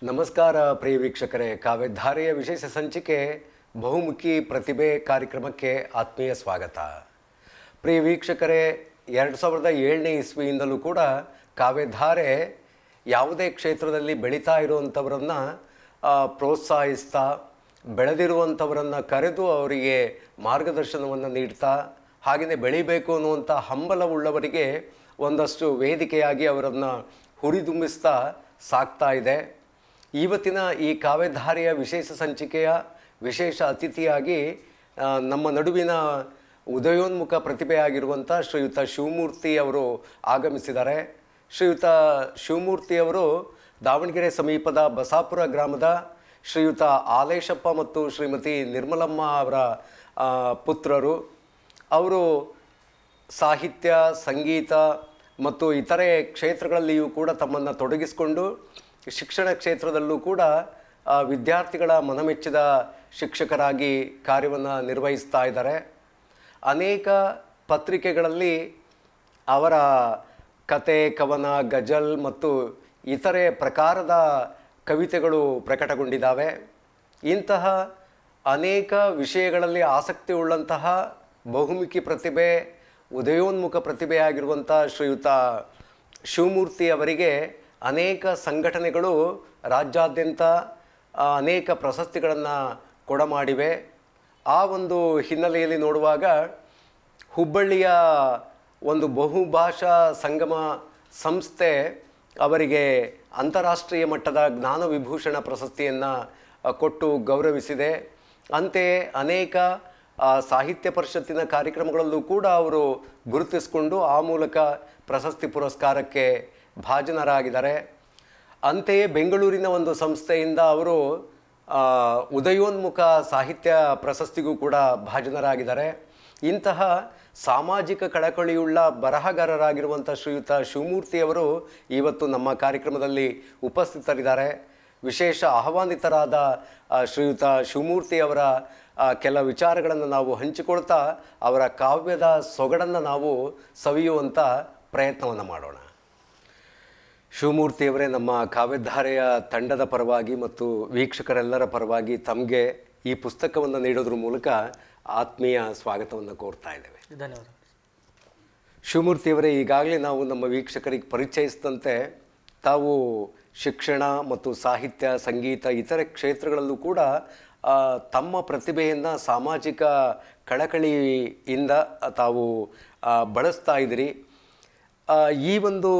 ನಮಸ್ಕಾರ ಪ್ರಿಯ ವೀಕ್ಷಕರೇ, ಕಾವ್ಯಧಾರೆಯ ವಿಶೇಷ ಸಂಚಿಕೆ ಬಹುಮುಖಿ ಪ್ರತಿಭೆ ಕಾರ್ಯಕ್ರಮಕ್ಕೆ ಆತ್ಮೀಯ ಸ್ವಾಗತ. ಪ್ರಿಯ ವೀಕ್ಷಕರೇ, 2007ನೇ ಇಸ್ವಿಯಿಂದಲೂ ಕೂಡ ಕಾವ್ಯಧಾರೆ ಯಾವುದೇ ಕ್ಷೇತ್ರದಲ್ಲಿ ಬೆಳೀತಾ ಇರುವಂಥವರನ್ನು ಪ್ರೋತ್ಸಾಹಿಸ್ತಾ, ಬೆಳೆದಿರುವಂಥವರನ್ನು ಕರೆದು ಅವರಿಗೆ ಮಾರ್ಗದರ್ಶನವನ್ನು ನೀಡ್ತಾ, ಹಾಗೆಯೇ ಬೆಳಿಬೇಕು ಅನ್ನುವಂಥ ಹಂಬಲವುಳ್ಳವರಿಗೆ ಒಂದಷ್ಟು ವೇದಿಕೆಯಾಗಿ ಅವರನ್ನು ಹುರಿದುಂಬಿಸ್ತಾ ಸಾಕ್ತಾ ಇದೆ. ಇವತ್ತಿನ ಈ ಕಾವ್ಯಧಾರೆಯ ವಿಶೇಷ ಸಂಚಿಕೆಯ ವಿಶೇಷ ಅತಿಥಿಯಾಗಿ ನಮ್ಮ ನಡುವಿನ ಉದಯೋನ್ಮುಖ ಪ್ರತಿಭೆಯಾಗಿರುವಂಥ ಶ್ರೀಯುತ ಶಿವಮೂರ್ತಿ ಅವರು ಆಗಮಿಸಿದ್ದಾರೆ. ಶ್ರೀಯುತ ಶಿವಮೂರ್ತಿಯವರು ದಾವಣಗೆರೆ ಸಮೀಪದ ಬಸಾಪುರ ಗ್ರಾಮದ ಶ್ರೀಯುತ ಆಲೇಶಪ್ಪ ಮತ್ತು ಶ್ರೀಮತಿ ನಿರ್ಮಲಮ್ಮ ಅವರ ಪುತ್ರರು. ಅವರು ಸಾಹಿತ್ಯ, ಸಂಗೀತ ಮತ್ತು ಇತರೆ ಕ್ಷೇತ್ರಗಳಲ್ಲಿಯೂ ಕೂಡ ತಮ್ಮನ್ನು ತೊಡಗಿಸಿಕೊಂಡು ಶಿಕ್ಷಣ ಕ್ಷೇತ್ರದಲ್ಲೂ ಕೂಡ ವಿದ್ಯಾರ್ಥಿಗಳ ಮನಮೆಚ್ಚಿದ ಶಿಕ್ಷಕರಾಗಿ ಕಾರ್ಯವನ್ನು ನಿರ್ವಹಿಸ್ತಾ ಇದ್ದಾರೆ. ಅನೇಕ ಪತ್ರಿಕೆಗಳಲ್ಲಿ ಅವರ ಕತೆ, ಕವನ, ಗಜಲ್ ಮತ್ತು ಇತರೆ ಪ್ರಕಾರದ ಕವಿತೆಗಳು ಪ್ರಕಟಗೊಂಡಿದ್ದಾವೆ. ಇಂತಹ ಅನೇಕ ವಿಷಯಗಳಲ್ಲಿ ಆಸಕ್ತಿ ಉಳ್ಳಂತಹ ಬಹುಮುಖಿ ಪ್ರತಿಭೆ, ಉದಯೋನ್ಮುಖ ಪ್ರತಿಭೆಯಾಗಿರುವಂಥ ಶ್ರೀಯುತ ಶಿವಮೂರ್ತಿ ಅವರಿಗೆ ಅನೇಕ ಸಂಘಟನೆಗಳು ರಾಜ್ಯಾದ್ಯಂತ ಅನೇಕ ಪ್ರಶಸ್ತಿಗಳನ್ನು ಕೊಡಮಾಡಿವೆ. ಆ ಒಂದು ಹಿನ್ನೆಲೆಯಲ್ಲಿ ನೋಡುವಾಗ ಹುಬ್ಬಳ್ಳಿಯ ಒಂದು ಬಹುಭಾಷಾ ಸಂಗಮ ಸಂಸ್ಥೆ ಅವರಿಗೆ ಅಂತಾರಾಷ್ಟ್ರೀಯ ಮಟ್ಟದ ಜ್ಞಾನ ವಿಭೂಷಣ ಪ್ರಶಸ್ತಿಯನ್ನು ಕೊಟ್ಟು ಗೌರವಿಸಿದೆ. ಅಂತೆಯೇ ಅನೇಕ ಸಾಹಿತ್ಯ ಪರಿಷತ್ತಿನ ಕಾರ್ಯಕ್ರಮಗಳಲ್ಲೂ ಕೂಡ ಅವರು ಗುರುತಿಸಿಕೊಂಡು ಆ ಮೂಲಕ ಪ್ರಶಸ್ತಿ ಪುರಸ್ಕಾರಕ್ಕೆ ಭಾಜನರಾಗಿದ್ದಾರೆ. ಅಂತೆಯೇ ಬೆಂಗಳೂರಿನ ಒಂದು ಸಂಸ್ಥೆಯಿಂದ ಅವರು ಉದಯೋನ್ಮುಖ ಸಾಹಿತ್ಯ ಪ್ರಶಸ್ತಿಗೂ ಕೂಡ ಭಾಜನರಾಗಿದ್ದಾರೆ. ಇಂತಹ ಸಾಮಾಜಿಕ ಕಳಕಳಿಯುಳ್ಳ ಬರಹಗಾರರಾಗಿರುವಂಥ ಶ್ರೀಯುತ ಶಿವಮೂರ್ತಿಯವರು ಇವತ್ತು ನಮ್ಮ ಕಾರ್ಯಕ್ರಮದಲ್ಲಿ ಉಪಸ್ಥಿತರಿದ್ದಾರೆ. ವಿಶೇಷ ಆಹ್ವಾನಿತರಾದ ಶ್ರೀಯುತ ಶಿವಮೂರ್ತಿಯವರ ಕೆಲ ವಿಚಾರಗಳನ್ನು ನಾವು ಹಂಚಿಕೊಳ್ತಾ ಅವರ ಕಾವ್ಯದ ಸೊಗಡನ್ನು ನಾವು ಸವಿಯುವಂಥ ಪ್ರಯತ್ನವನ್ನು ಮಾಡೋಣ. ಶಿವಮೂರ್ತಿಯವರೇ, ನಮ್ಮ ಕಾವ್ಯಧಾರೆಯ ತಂಡದ ಪರವಾಗಿ ಮತ್ತು ವೀಕ್ಷಕರೆಲ್ಲರ ಪರವಾಗಿ ತಮಗೆ ಈ ಪುಸ್ತಕವನ್ನು ನೀಡೋದ್ರ ಮೂಲಕ ಆತ್ಮೀಯ ಸ್ವಾಗತವನ್ನು ಕೋರ್ತಾ ಇದ್ದೇವೆ. ಧನ್ಯವಾದ. ಶಿವಮೂರ್ತಿಯವರೇ, ಈಗಾಗಲೇ ನಾವು ನಮ್ಮ ವೀಕ್ಷಕರಿಗೆ ಪರಿಚಯಿಸಿದಂತೆ ತಾವು ಶಿಕ್ಷಣ ಮತ್ತು ಸಾಹಿತ್ಯ, ಸಂಗೀತ ಇತರೆ ಕ್ಷೇತ್ರಗಳಲ್ಲೂ ಕೂಡ ತಮ್ಮ ಪ್ರತಿಭೆಯನ್ನು ಸಾಮಾಜಿಕ ಕಳಕಳಿಯಿಂದ ತಾವು ಬಳಸ್ತಾ ಇದ್ದೀರಿ. ಈ ಒಂದು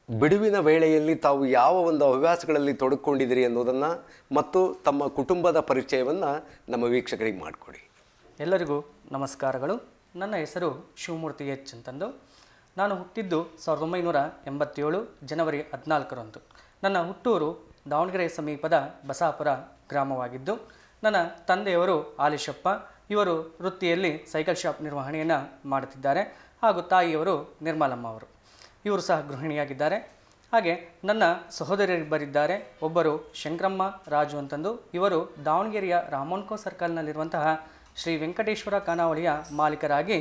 ಬಿಡುವಿನ ವೇಳೆಯಲ್ಲಿ ತಾವು ಯಾವ ಒಂದು ಹವ್ಯಾಸಗಳಲ್ಲಿ ತೊಡಕೊಂಡಿದ್ದೀರಿ ಅನ್ನೋದನ್ನು ಮತ್ತು ತಮ್ಮ ಕುಟುಂಬದ ಪರಿಚಯವನ್ನು ನಮ್ಮ ವೀಕ್ಷಕರಿಗೆ ಮಾಡಿಕೊಡಿ. ಎಲ್ಲರಿಗೂ ನಮಸ್ಕಾರಗಳು. ನನ್ನ ಹೆಸರು ಶಿವಮೂರ್ತಿ ಎಚ್ ಅಂತಂದು. ನಾನು ಹುಟ್ಟಿದ್ದು 1987 ಜನವರಿ 14ರಂದು. ನನ್ನ ಹುಟ್ಟೂರು ದಾವಣಗೆರೆ ಸಮೀಪದ ಬಸಾಪುರ ಗ್ರಾಮವಾಗಿದ್ದು, ನನ್ನ ತಂದೆಯವರು ಆಲೇಶಪ್ಪ. ಇವರು ವೃತ್ತಿಯಲ್ಲಿ ಸೈಕಲ್ ಶಾಪ್ ನಿರ್ವಹಣೆಯನ್ನು ಮಾಡುತ್ತಿದ್ದಾರೆ. ಹಾಗೂ ತಾಯಿಯವರು ನಿರ್ಮಲಮ್ಮ ಅವರು, ಇವರು ಸಹ ಗೃಹಿಣಿಯಾಗಿದ್ದಾರೆ. ಹಾಗೆ ನನ್ನ ಸಹೋದರಿಯರಿಬ್ಬರಿದ್ದಾರೆ. ಒಬ್ಬರು ಶಂಕರಮ್ಮ ರಾಜು ಅಂತಂದು, ಇವರು ದಾವಣಗೆರೆಯ ರಾಮೋನ್ಕೋ ಸರ್ಕಲ್ನಲ್ಲಿರುವಂತಹ ಶ್ರೀ ವೆಂಕಟೇಶ್ವರ ಖಾನಾವಳಿಯ ಮಾಲೀಕರಾಗಿ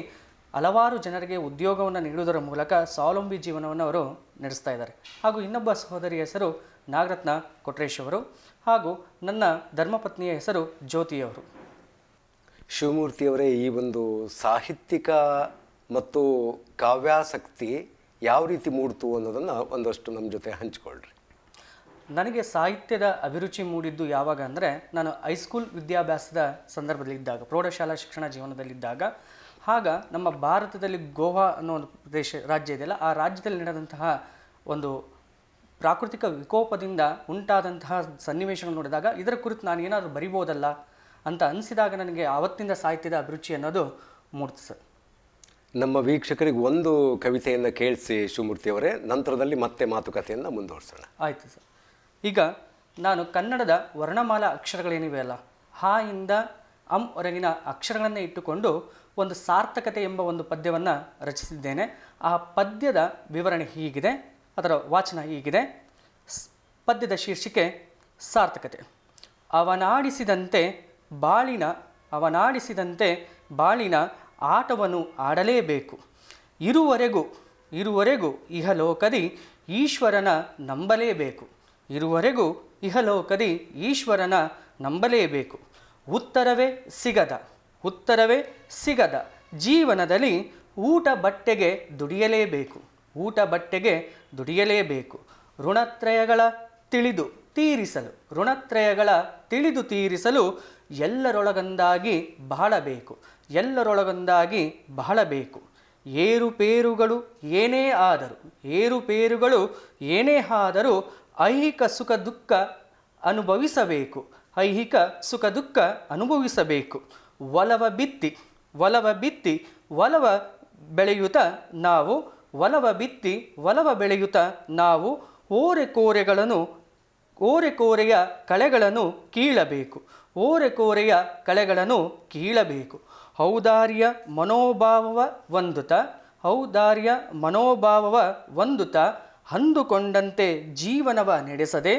ಹಲವಾರು ಜನರಿಗೆ ಉದ್ಯೋಗವನ್ನು ನೀಡುವುದರ ಮೂಲಕ ಸ್ವಾವಲಂಬಿ ಜೀವನವನ್ನು ಅವರು ನಡೆಸ್ತಾ ಇದ್ದಾರೆ. ಹಾಗೂ ಇನ್ನೊಬ್ಬ ಸಹೋದರಿಯ ಹೆಸರು ನಾಗರತ್ನ ಕೊಟ್ರೇಶ್ ಅವರು. ಹಾಗೂ ನನ್ನ ಧರ್ಮಪತ್ನಿಯ ಹೆಸರು ಜ್ಯೋತಿಯವರು. ಶಿವಮೂರ್ತಿಯವರೇ, ಈ ಒಂದು ಸಾಹಿತ್ಯಿಕ ಮತ್ತು ಕಾವ್ಯಾಸಕ್ತಿ ಯಾವ ರೀತಿ ಮೂಡ್ತು ಅನ್ನೋದನ್ನು ಒಂದಷ್ಟು ನಮ್ಮ ಜೊತೆ ಹಂಚಿಕೊಳ್ಳ್ರಿ. ನನಗೆ ಸಾಹಿತ್ಯದ ಅಭಿರುಚಿ ಮೂಡಿದ್ದು ಯಾವಾಗ ಅಂದರೆ, ನಾನು ಹೈಸ್ಕೂಲ್ ವಿದ್ಯಾಭ್ಯಾಸದ ಸಂದರ್ಭದಲ್ಲಿದ್ದಾಗ, ಪ್ರೌಢಶಾಲಾ ಶಿಕ್ಷಣ ಜೀವನದಲ್ಲಿದ್ದಾಗ, ಆಗ ನಮ್ಮ ಭಾರತದಲ್ಲಿ ಗೋವಾ ಅನ್ನೋ ಒಂದು ರಾಜ್ಯ ಇದೆಯಲ್ಲ, ಆ ರಾಜ್ಯದಲ್ಲಿ ನಡೆದಂತಹ ಒಂದು ಪ್ರಾಕೃತಿಕ ವಿಕೋಪದಿಂದ ಉಂಟಾದಂತಹ ಸನ್ನಿವೇಶಗಳನ್ನು ನೋಡಿದಾಗ ಇದರ ಕುರಿತು ನಾನು ಏನಾದರೂ ಬರಿಬೋದಲ್ಲ ಅಂತ ಅನಿಸಿದಾಗ ನನಗೆ ಆವತ್ತಿಂದ ಸಾಹಿತ್ಯದ ಅಭಿರುಚಿ ಅನ್ನೋದು ಮೂಡ್ತು ಸರ್. ನಮ್ಮ ವೀಕ್ಷಕರಿಗೆ ಒಂದು ಕವಿತೆಯನ್ನು ಕೇಳಿಸಿ ಶಿವಮೂರ್ತಿಯವರೇ, ನಂತರದಲ್ಲಿ ಮತ್ತೆ ಮಾತುಕತೆಯನ್ನು ಮುಂದುವರಿಸೋಣ. ಆಯಿತು ಸರ್. ಈಗ ನಾನು ಕನ್ನಡದ ವರ್ಣಮಾಲಾ ಅಕ್ಷರಗಳೇನಿವೆ ಅಲ್ಲ, ಹಾ ಇಂದ ಅಂ ವರೆಗಿನ ಅಕ್ಷರಗಳನ್ನೇ ಇಟ್ಟುಕೊಂಡು ಒಂದು ಸಾರ್ಥಕತೆ ಎಂಬ ಒಂದು ಪದ್ಯವನ್ನು ರಚಿಸಿದ್ದೇನೆ. ಆ ಪದ್ಯದ ವಿವರಣೆ ಹೀಗಿದೆ, ಅದರ ವಾಚನ ಹೀಗಿದೆ. ಪದ್ಯದ ಶೀರ್ಷಿಕೆ ಸಾರ್ಥಕತೆ. ಅವನಾಡಿಸಿದಂತೆ ಬಾಳಿನ ಆಟವನ್ನು ಆಡಲೇಬೇಕು. ಇರುವರೆಗೂ ಇಹಲೋಕದಿ ಈಶ್ವರನ ನಂಬಲೇಬೇಕು. ಇರುವರೆಗೂ ಇಹಲೋಕದಿ ಈಶ್ವರನ ನಂಬಲೇಬೇಕು. ಉತ್ತರವೇ ಸಿಗದ ಜೀವನದಲ್ಲಿ ಊಟ ಬಟ್ಟೆಗೆ ದುಡಿಯಲೇಬೇಕು. ಋಣತ್ರಯಗಳ ತಿಳಿದು ತೀರಿಸಲು ಎಲ್ಲರೊಳಗೊಂದಾಗಿ ಬಹಳಬೇಕು. ಏರುಪೇರುಗಳು ಏನೇ ಆದರೂ ಐಹಿಕ ಸುಖ ದುಃಖ ಅನುಭವಿಸಬೇಕು. ಒಲವ ಬಿತ್ತಿ ಒಲವ ಬೆಳೆಯುತ್ತ ನಾವು ಓರೆಕೋರೆಯ ಕಳೆಗಳನ್ನು ಕೀಳಬೇಕು. ಔದಾರ್ಯ ಮನೋಭಾವವ ಹೊಂದುತ್ತ ಅಂದುಕೊಂಡಂತೆ ಜೀವನವ ನಡೆಸದೆ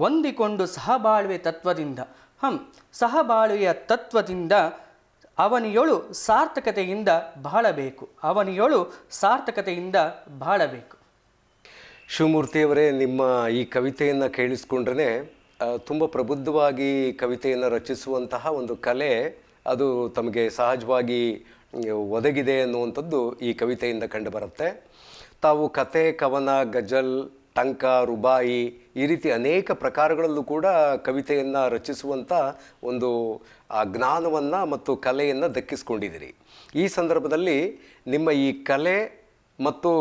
ಹೊಂದಿಕೊಂಡು ಸಹಬಾಳ್ವೆಯ ತತ್ವದಿಂದ ಅವನಿಯೊಳು ಸಾರ್ಥಕತೆಯಿಂದ ಬಾಳಬೇಕು. ಶಿವಮೂರ್ತಿಯವರೇ, ನಿಮ್ಮ ಈ ಕವಿತೆಯನ್ನು ಕೇಳಿಸ್ಕೊಂಡ್ರೆ ತುಂಬ ಪ್ರಬುದ್ಧವಾಗಿ ಕವಿತೆಯನ್ನು ರಚಿಸುವಂತಹ ಒಂದು ಕಲೆ ಅದು ತಮಗೆ ಸಹಜವಾಗಿ ಒದಗಿದೆ ಅನ್ನುವಂಥದ್ದು ಈ ಕವಿತೆಯಿಂದ ಕಂಡುಬರುತ್ತೆ. ತಾವು ಕತೆ, ಕವನ, ಗಜಲ್, ಟಂಕ, ರುಬಾಯಿ ಈ ರೀತಿ ಅನೇಕ ಪ್ರಕಾರಗಳಲ್ಲೂ ಕೂಡ ಕವಿತೆಯನ್ನು ರಚಿಸುವಂಥ ಒಂದು ಜ್ಞಾನವನ್ನು ಮತ್ತು ಕಲೆಯನ್ನು ದಕ್ಕಿಸ್ಕೊಂಡಿದ್ದೀರಿ. ಈ ಸಂದರ್ಭದಲ್ಲಿ ನಿಮ್ಮ ಈ ಕಲೆ ಮತ್ತು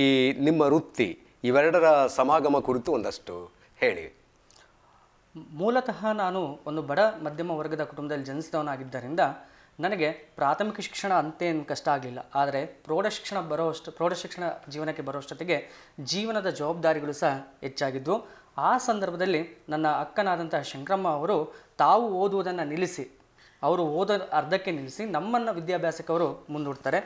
ಈ ನಿಮ್ಮ ವೃತ್ತಿ ಇವೆರಡರ ಸಮಾಗಮ ಕುರಿತು ಒಂದಷ್ಟು ಹೇಳಿ. ಮೂಲತಃ ನಾನು ಒಂದು ಬಡ ಮಧ್ಯಮ ವರ್ಗದ ಕುಟುಂಬದಲ್ಲಿ ಜನಿಸಿದವನಾಗಿದ್ದರಿಂದ ನನಗೆ ಪ್ರಾಥಮಿಕ ಶಿಕ್ಷಣ ಅಂತೇನು ಕಷ್ಟ ಆಗಲಿಲ್ಲ. ಆದರೆ ಪ್ರೌಢಶಿಕ್ಷಣ ಜೀವನಕ್ಕೆ ಬರೋಷ್ಟೊತ್ತಿಗೆ ಜೀವನದ ಜವಾಬ್ದಾರಿಗಳು ಸಹ ಹೆಚ್ಚಾಗಿದ್ವು. ಆ ಸಂದರ್ಭದಲ್ಲಿ ನನ್ನ ಅಕ್ಕನಾದಂಥ ಶಂಕರಮ್ಮ ಅವರು ತಾವು ಓದುವುದನ್ನು ನಿಲ್ಲಿಸಿ, ಅವರು ಅರ್ಧಕ್ಕೆ ನಿಲ್ಲಿಸಿ ನಮ್ಮನ್ನು ವಿದ್ಯಾಭ್ಯಾಸಕ್ಕೆ ಅವರು ಮುಂದೂಡ್ತಾರೆ.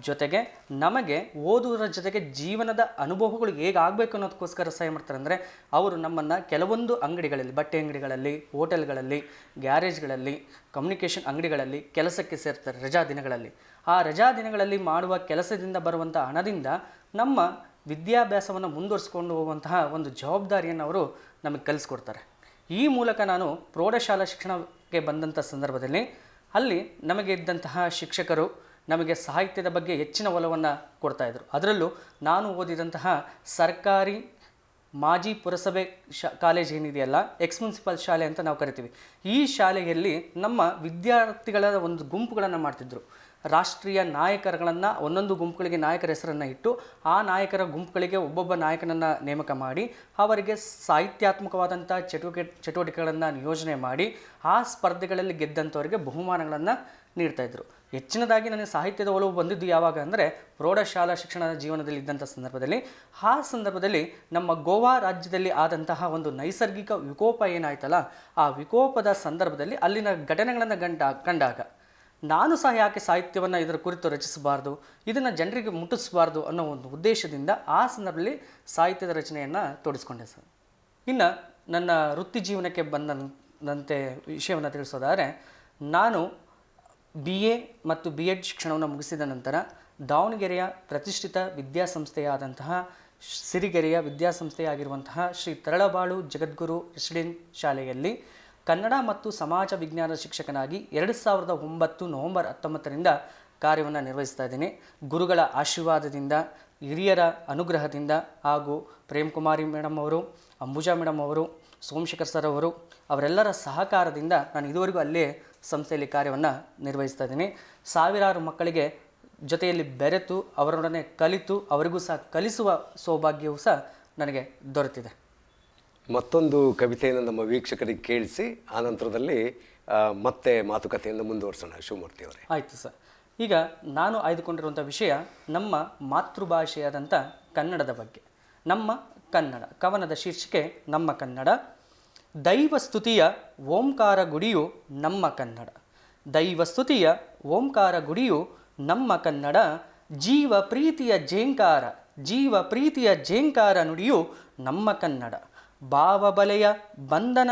ಜೊತೆಗೆ ನಮಗೆ ಓದುವುದರ ಜೊತೆಗೆ ಜೀವನದ ಅನುಭವಗಳು ಹೇಗಾಗಬೇಕು ಅನ್ನೋದಕ್ಕೋಸ್ಕರ ಸಹಾಯ ಮಾಡ್ತಾರೆ. ಅಂದರೆ ಅವರು ನಮ್ಮನ್ನು ಕೆಲವೊಂದು ಅಂಗಡಿಗಳಲ್ಲಿ, ಬಟ್ಟೆ ಅಂಗಡಿಗಳಲ್ಲಿ, ಹೋಟೆಲ್ಗಳಲ್ಲಿ, ಗ್ಯಾರೇಜ್ಗಳಲ್ಲಿ, ಕಮ್ಯುನಿಕೇಷನ್ ಅಂಗಡಿಗಳಲ್ಲಿ ಕೆಲಸಕ್ಕೆ ಸೇರ್ತಾರೆ ರಜಾ ದಿನಗಳಲ್ಲಿ. ಆ ರಜಾ ದಿನಗಳಲ್ಲಿ ಮಾಡುವ ಕೆಲಸದಿಂದ ಬರುವಂಥ ಹಣದಿಂದ ನಮ್ಮ ವಿದ್ಯಾಭ್ಯಾಸವನ್ನು ಮುಂದುವರಿಸ್ಕೊಂಡು ಹೋಗುವಂತಹ ಒಂದು ಜವಾಬ್ದಾರಿಯನ್ನು ಅವರು ನಮಗೆ ಕಲಿಸ್ಕೊಡ್ತಾರೆ. ಈ ಮೂಲಕ ನಾನು ಪ್ರೌಢಶಾಲಾ ಶಿಕ್ಷಣಕ್ಕೆ ಬಂದಂಥ ಸಂದರ್ಭದಲ್ಲಿ ಅಲ್ಲಿ ನಮಗೆ ಇದ್ದಂತಹ ಶಿಕ್ಷಕರು ನಮಗೆ ಸಾಹಿತ್ಯದ ಬಗ್ಗೆ ಹೆಚ್ಚಿನ ಒಲವನ್ನು ಕೊಡ್ತಾಯಿದ್ರು. ಅದರಲ್ಲೂ ನಾನು ಓದಿದಂತಹ ಸರ್ಕಾರಿ ಮಾಜಿ ಪುರಸಭೆ ಕಾಲೇಜ್ ಏನಿದೆಯಲ್ಲ, ಎಕ್ಸ್ ಮುನ್ಸಿಪಲ್ ಶಾಲೆ ಅಂತ ನಾವು ಕರಿತೀವಿ, ಈ ಶಾಲೆಯಲ್ಲಿ ನಮ್ಮ ವಿದ್ಯಾರ್ಥಿಗಳ ಒಂದು ಗುಂಪುಗಳನ್ನು ಮಾಡ್ತಿದ್ರು. ರಾಷ್ಟ್ರೀಯ ನಾಯಕರುಗಳನ್ನು ಒಂದೊಂದು ಗುಂಪುಗಳಿಗೆ ನಾಯಕರ ಹೆಸರನ್ನು ಇಟ್ಟು ಆ ನಾಯಕರ ಗುಂಪುಗಳಿಗೆ ಒಬ್ಬೊಬ್ಬ ನಾಯಕನನ್ನು ನೇಮಕ ಮಾಡಿ ಅವರಿಗೆ ಸಾಹಿತ್ಯಾತ್ಮಕವಾದಂಥ ಚಟುವಟಿಕೆಗಳನ್ನು ನಿಯೋಜನೆ ಮಾಡಿ ಆ ಸ್ಪರ್ಧೆಗಳಲ್ಲಿ ಗೆದ್ದಂಥವರಿಗೆ ಬಹುಮಾನಗಳನ್ನು ನೀಡ್ತಾಯಿದ್ರು. ಹೆಚ್ಚಿನದಾಗಿ ನನಗೆ ಸಾಹಿತ್ಯದ ಒಲವು ಬಂದಿದ್ದು ಯಾವಾಗ ಅಂದರೆ ಪ್ರೌಢಶಾಲಾ ಶಿಕ್ಷಣದ ಜೀವನದಲ್ಲಿ ಇದ್ದಂಥ ಸಂದರ್ಭದಲ್ಲಿ. ಆ ಸಂದರ್ಭದಲ್ಲಿ ನಮ್ಮ ಗೋವಾ ರಾಜ್ಯದಲ್ಲಿ ಆದಂತಹ ಒಂದು ನೈಸರ್ಗಿಕ ವಿಕೋಪ ಏನಾಯ್ತಲ್ಲ, ಆ ವಿಕೋಪದ ಸಂದರ್ಭದಲ್ಲಿ ಅಲ್ಲಿನ ಘಟನೆಗಳನ್ನು ಕಂಡಾಗ ನಾನು ಸಹ ಯಾಕೆ ಸಾಹಿತ್ಯವನ್ನು ಇದರ ಕುರಿತು ರಚಿಸಬಾರ್ದು, ಇದನ್ನು ಜನರಿಗೆ ಮುಟ್ಟಿಸಬಾರ್ದು ಅನ್ನೋ ಒಂದು ಉದ್ದೇಶದಿಂದ ಆ ಸಂದರ್ಭದಲ್ಲಿ ಸಾಹಿತ್ಯದ ರಚನೆಯನ್ನು ತೋಡಿಸ್ಕೊಂಡೆ ಸರ್. ಇನ್ನು ನನ್ನ ವೃತ್ತಿ ಜೀವನಕ್ಕೆ ಬಂದಂತೆ ವಿಷಯವನ್ನು ತಿಳಿಸೋದಾದರೆ, ನಾನು BA ಮತ್ತು B.Ed ಶಿಕ್ಷಣವನ್ನು ಮುಗಿಸಿದ ನಂತರ ದಾವಣಗೆರೆಯ ಪ್ರತಿಷ್ಠಿತ ವಿದ್ಯಾಸಂಸ್ಥೆಯಾದಂತಹ ಸಿರಿಗೆರೆಯ ವಿದ್ಯಾಸಂಸ್ಥೆಯಾಗಿರುವಂತಹ ಶ್ರೀ ತರಳಬಾಳು ಜಗದ್ಗುರು ರೆಸಿಡೆನ್ಸಿ ಶಾಲೆಯಲ್ಲಿ ಕನ್ನಡ ಮತ್ತು ಸಮಾಜ ವಿಜ್ಞಾನ ಶಿಕ್ಷಕನಾಗಿ 2009 ನವೆಂಬರ್ 19ರಿಂದ ಕಾರ್ಯವನ್ನು ನಿರ್ವಹಿಸ್ತಾ ಇದ್ದೀನಿ. ಗುರುಗಳ ಆಶೀರ್ವಾದದಿಂದ, ಹಿರಿಯರ ಅನುಗ್ರಹದಿಂದ ಹಾಗೂ ಪ್ರೇಮ್ಕುಮಾರಿ ಮೇಡಮ್ ಅವರು, ಅಂಬುಜಾ ಮೇಡಮ್ ಅವರು, ಸೋಮಶೇಖರ್ ಸರ್ ಅವರು ಅವರೆಲ್ಲರ ಸಹಕಾರದಿಂದ ನಾನು ಇದುವರೆಗೂ ಅಲ್ಲೇ ಸಂಸ್ಥೆಯಲ್ಲಿ ಕಾರ್ಯವನ್ನು ನಿರ್ವಹಿಸ್ತಾ ಇದ್ದೀನಿ. ಸಾವಿರಾರು ಮಕ್ಕಳಿಗೆ ಜೊತೆಯಲ್ಲಿ ಬೆರೆತು ಅವರೊಡನೆ ಕಲಿತು ಅವರಿಗೂ ಸಹ ಕಲಿಸುವ ಸೌಭಾಗ್ಯವೂ ಸಹ ನನಗೆ ದೊರೆತಿದೆ. ಮತ್ತೊಂದು ಕವಿತೆಯನ್ನು ನಮ್ಮ ವೀಕ್ಷಕರಿಗೆ ಕೇಳಿಸಿ ಆನಂತರದಲ್ಲಿ ಮತ್ತೆ ಮಾತುಕತೆಯನ್ನು ಮುಂದುವರಿಸೋಣ ಶಿವಮೂರ್ತಿಯವರೇ. ಆಯಿತು ಸರ್. ಈಗ ನಾನು ಆಯ್ದುಕೊಂಡಿರುವಂಥ ವಿಷಯ ನಮ್ಮ ಮಾತೃಭಾಷೆಯಾದಂಥ ಕನ್ನಡದ ಬಗ್ಗೆ. ನಮ್ಮ ಕನ್ನಡ ಕವನದ ಶೀರ್ಷಿಕೆ ನಮ್ಮ ಕನ್ನಡ. ದೈವಸ್ತುತಿಯ ಓಂಕಾರ ಗುಡಿಯು ನಮ್ಮ ಕನ್ನಡ. ದೈವಸ್ತುತಿಯ ಓಂಕಾರ ಗುಡಿಯು ನಮ್ಮ ಕನ್ನಡ. ಜೀವ ಪ್ರೀತಿಯ ಜೇಂಕಾರ ನುಡಿಯು ನಮ್ಮ ಕನ್ನಡ. ಭಾವಬಲೆಯ ಬಂಧನ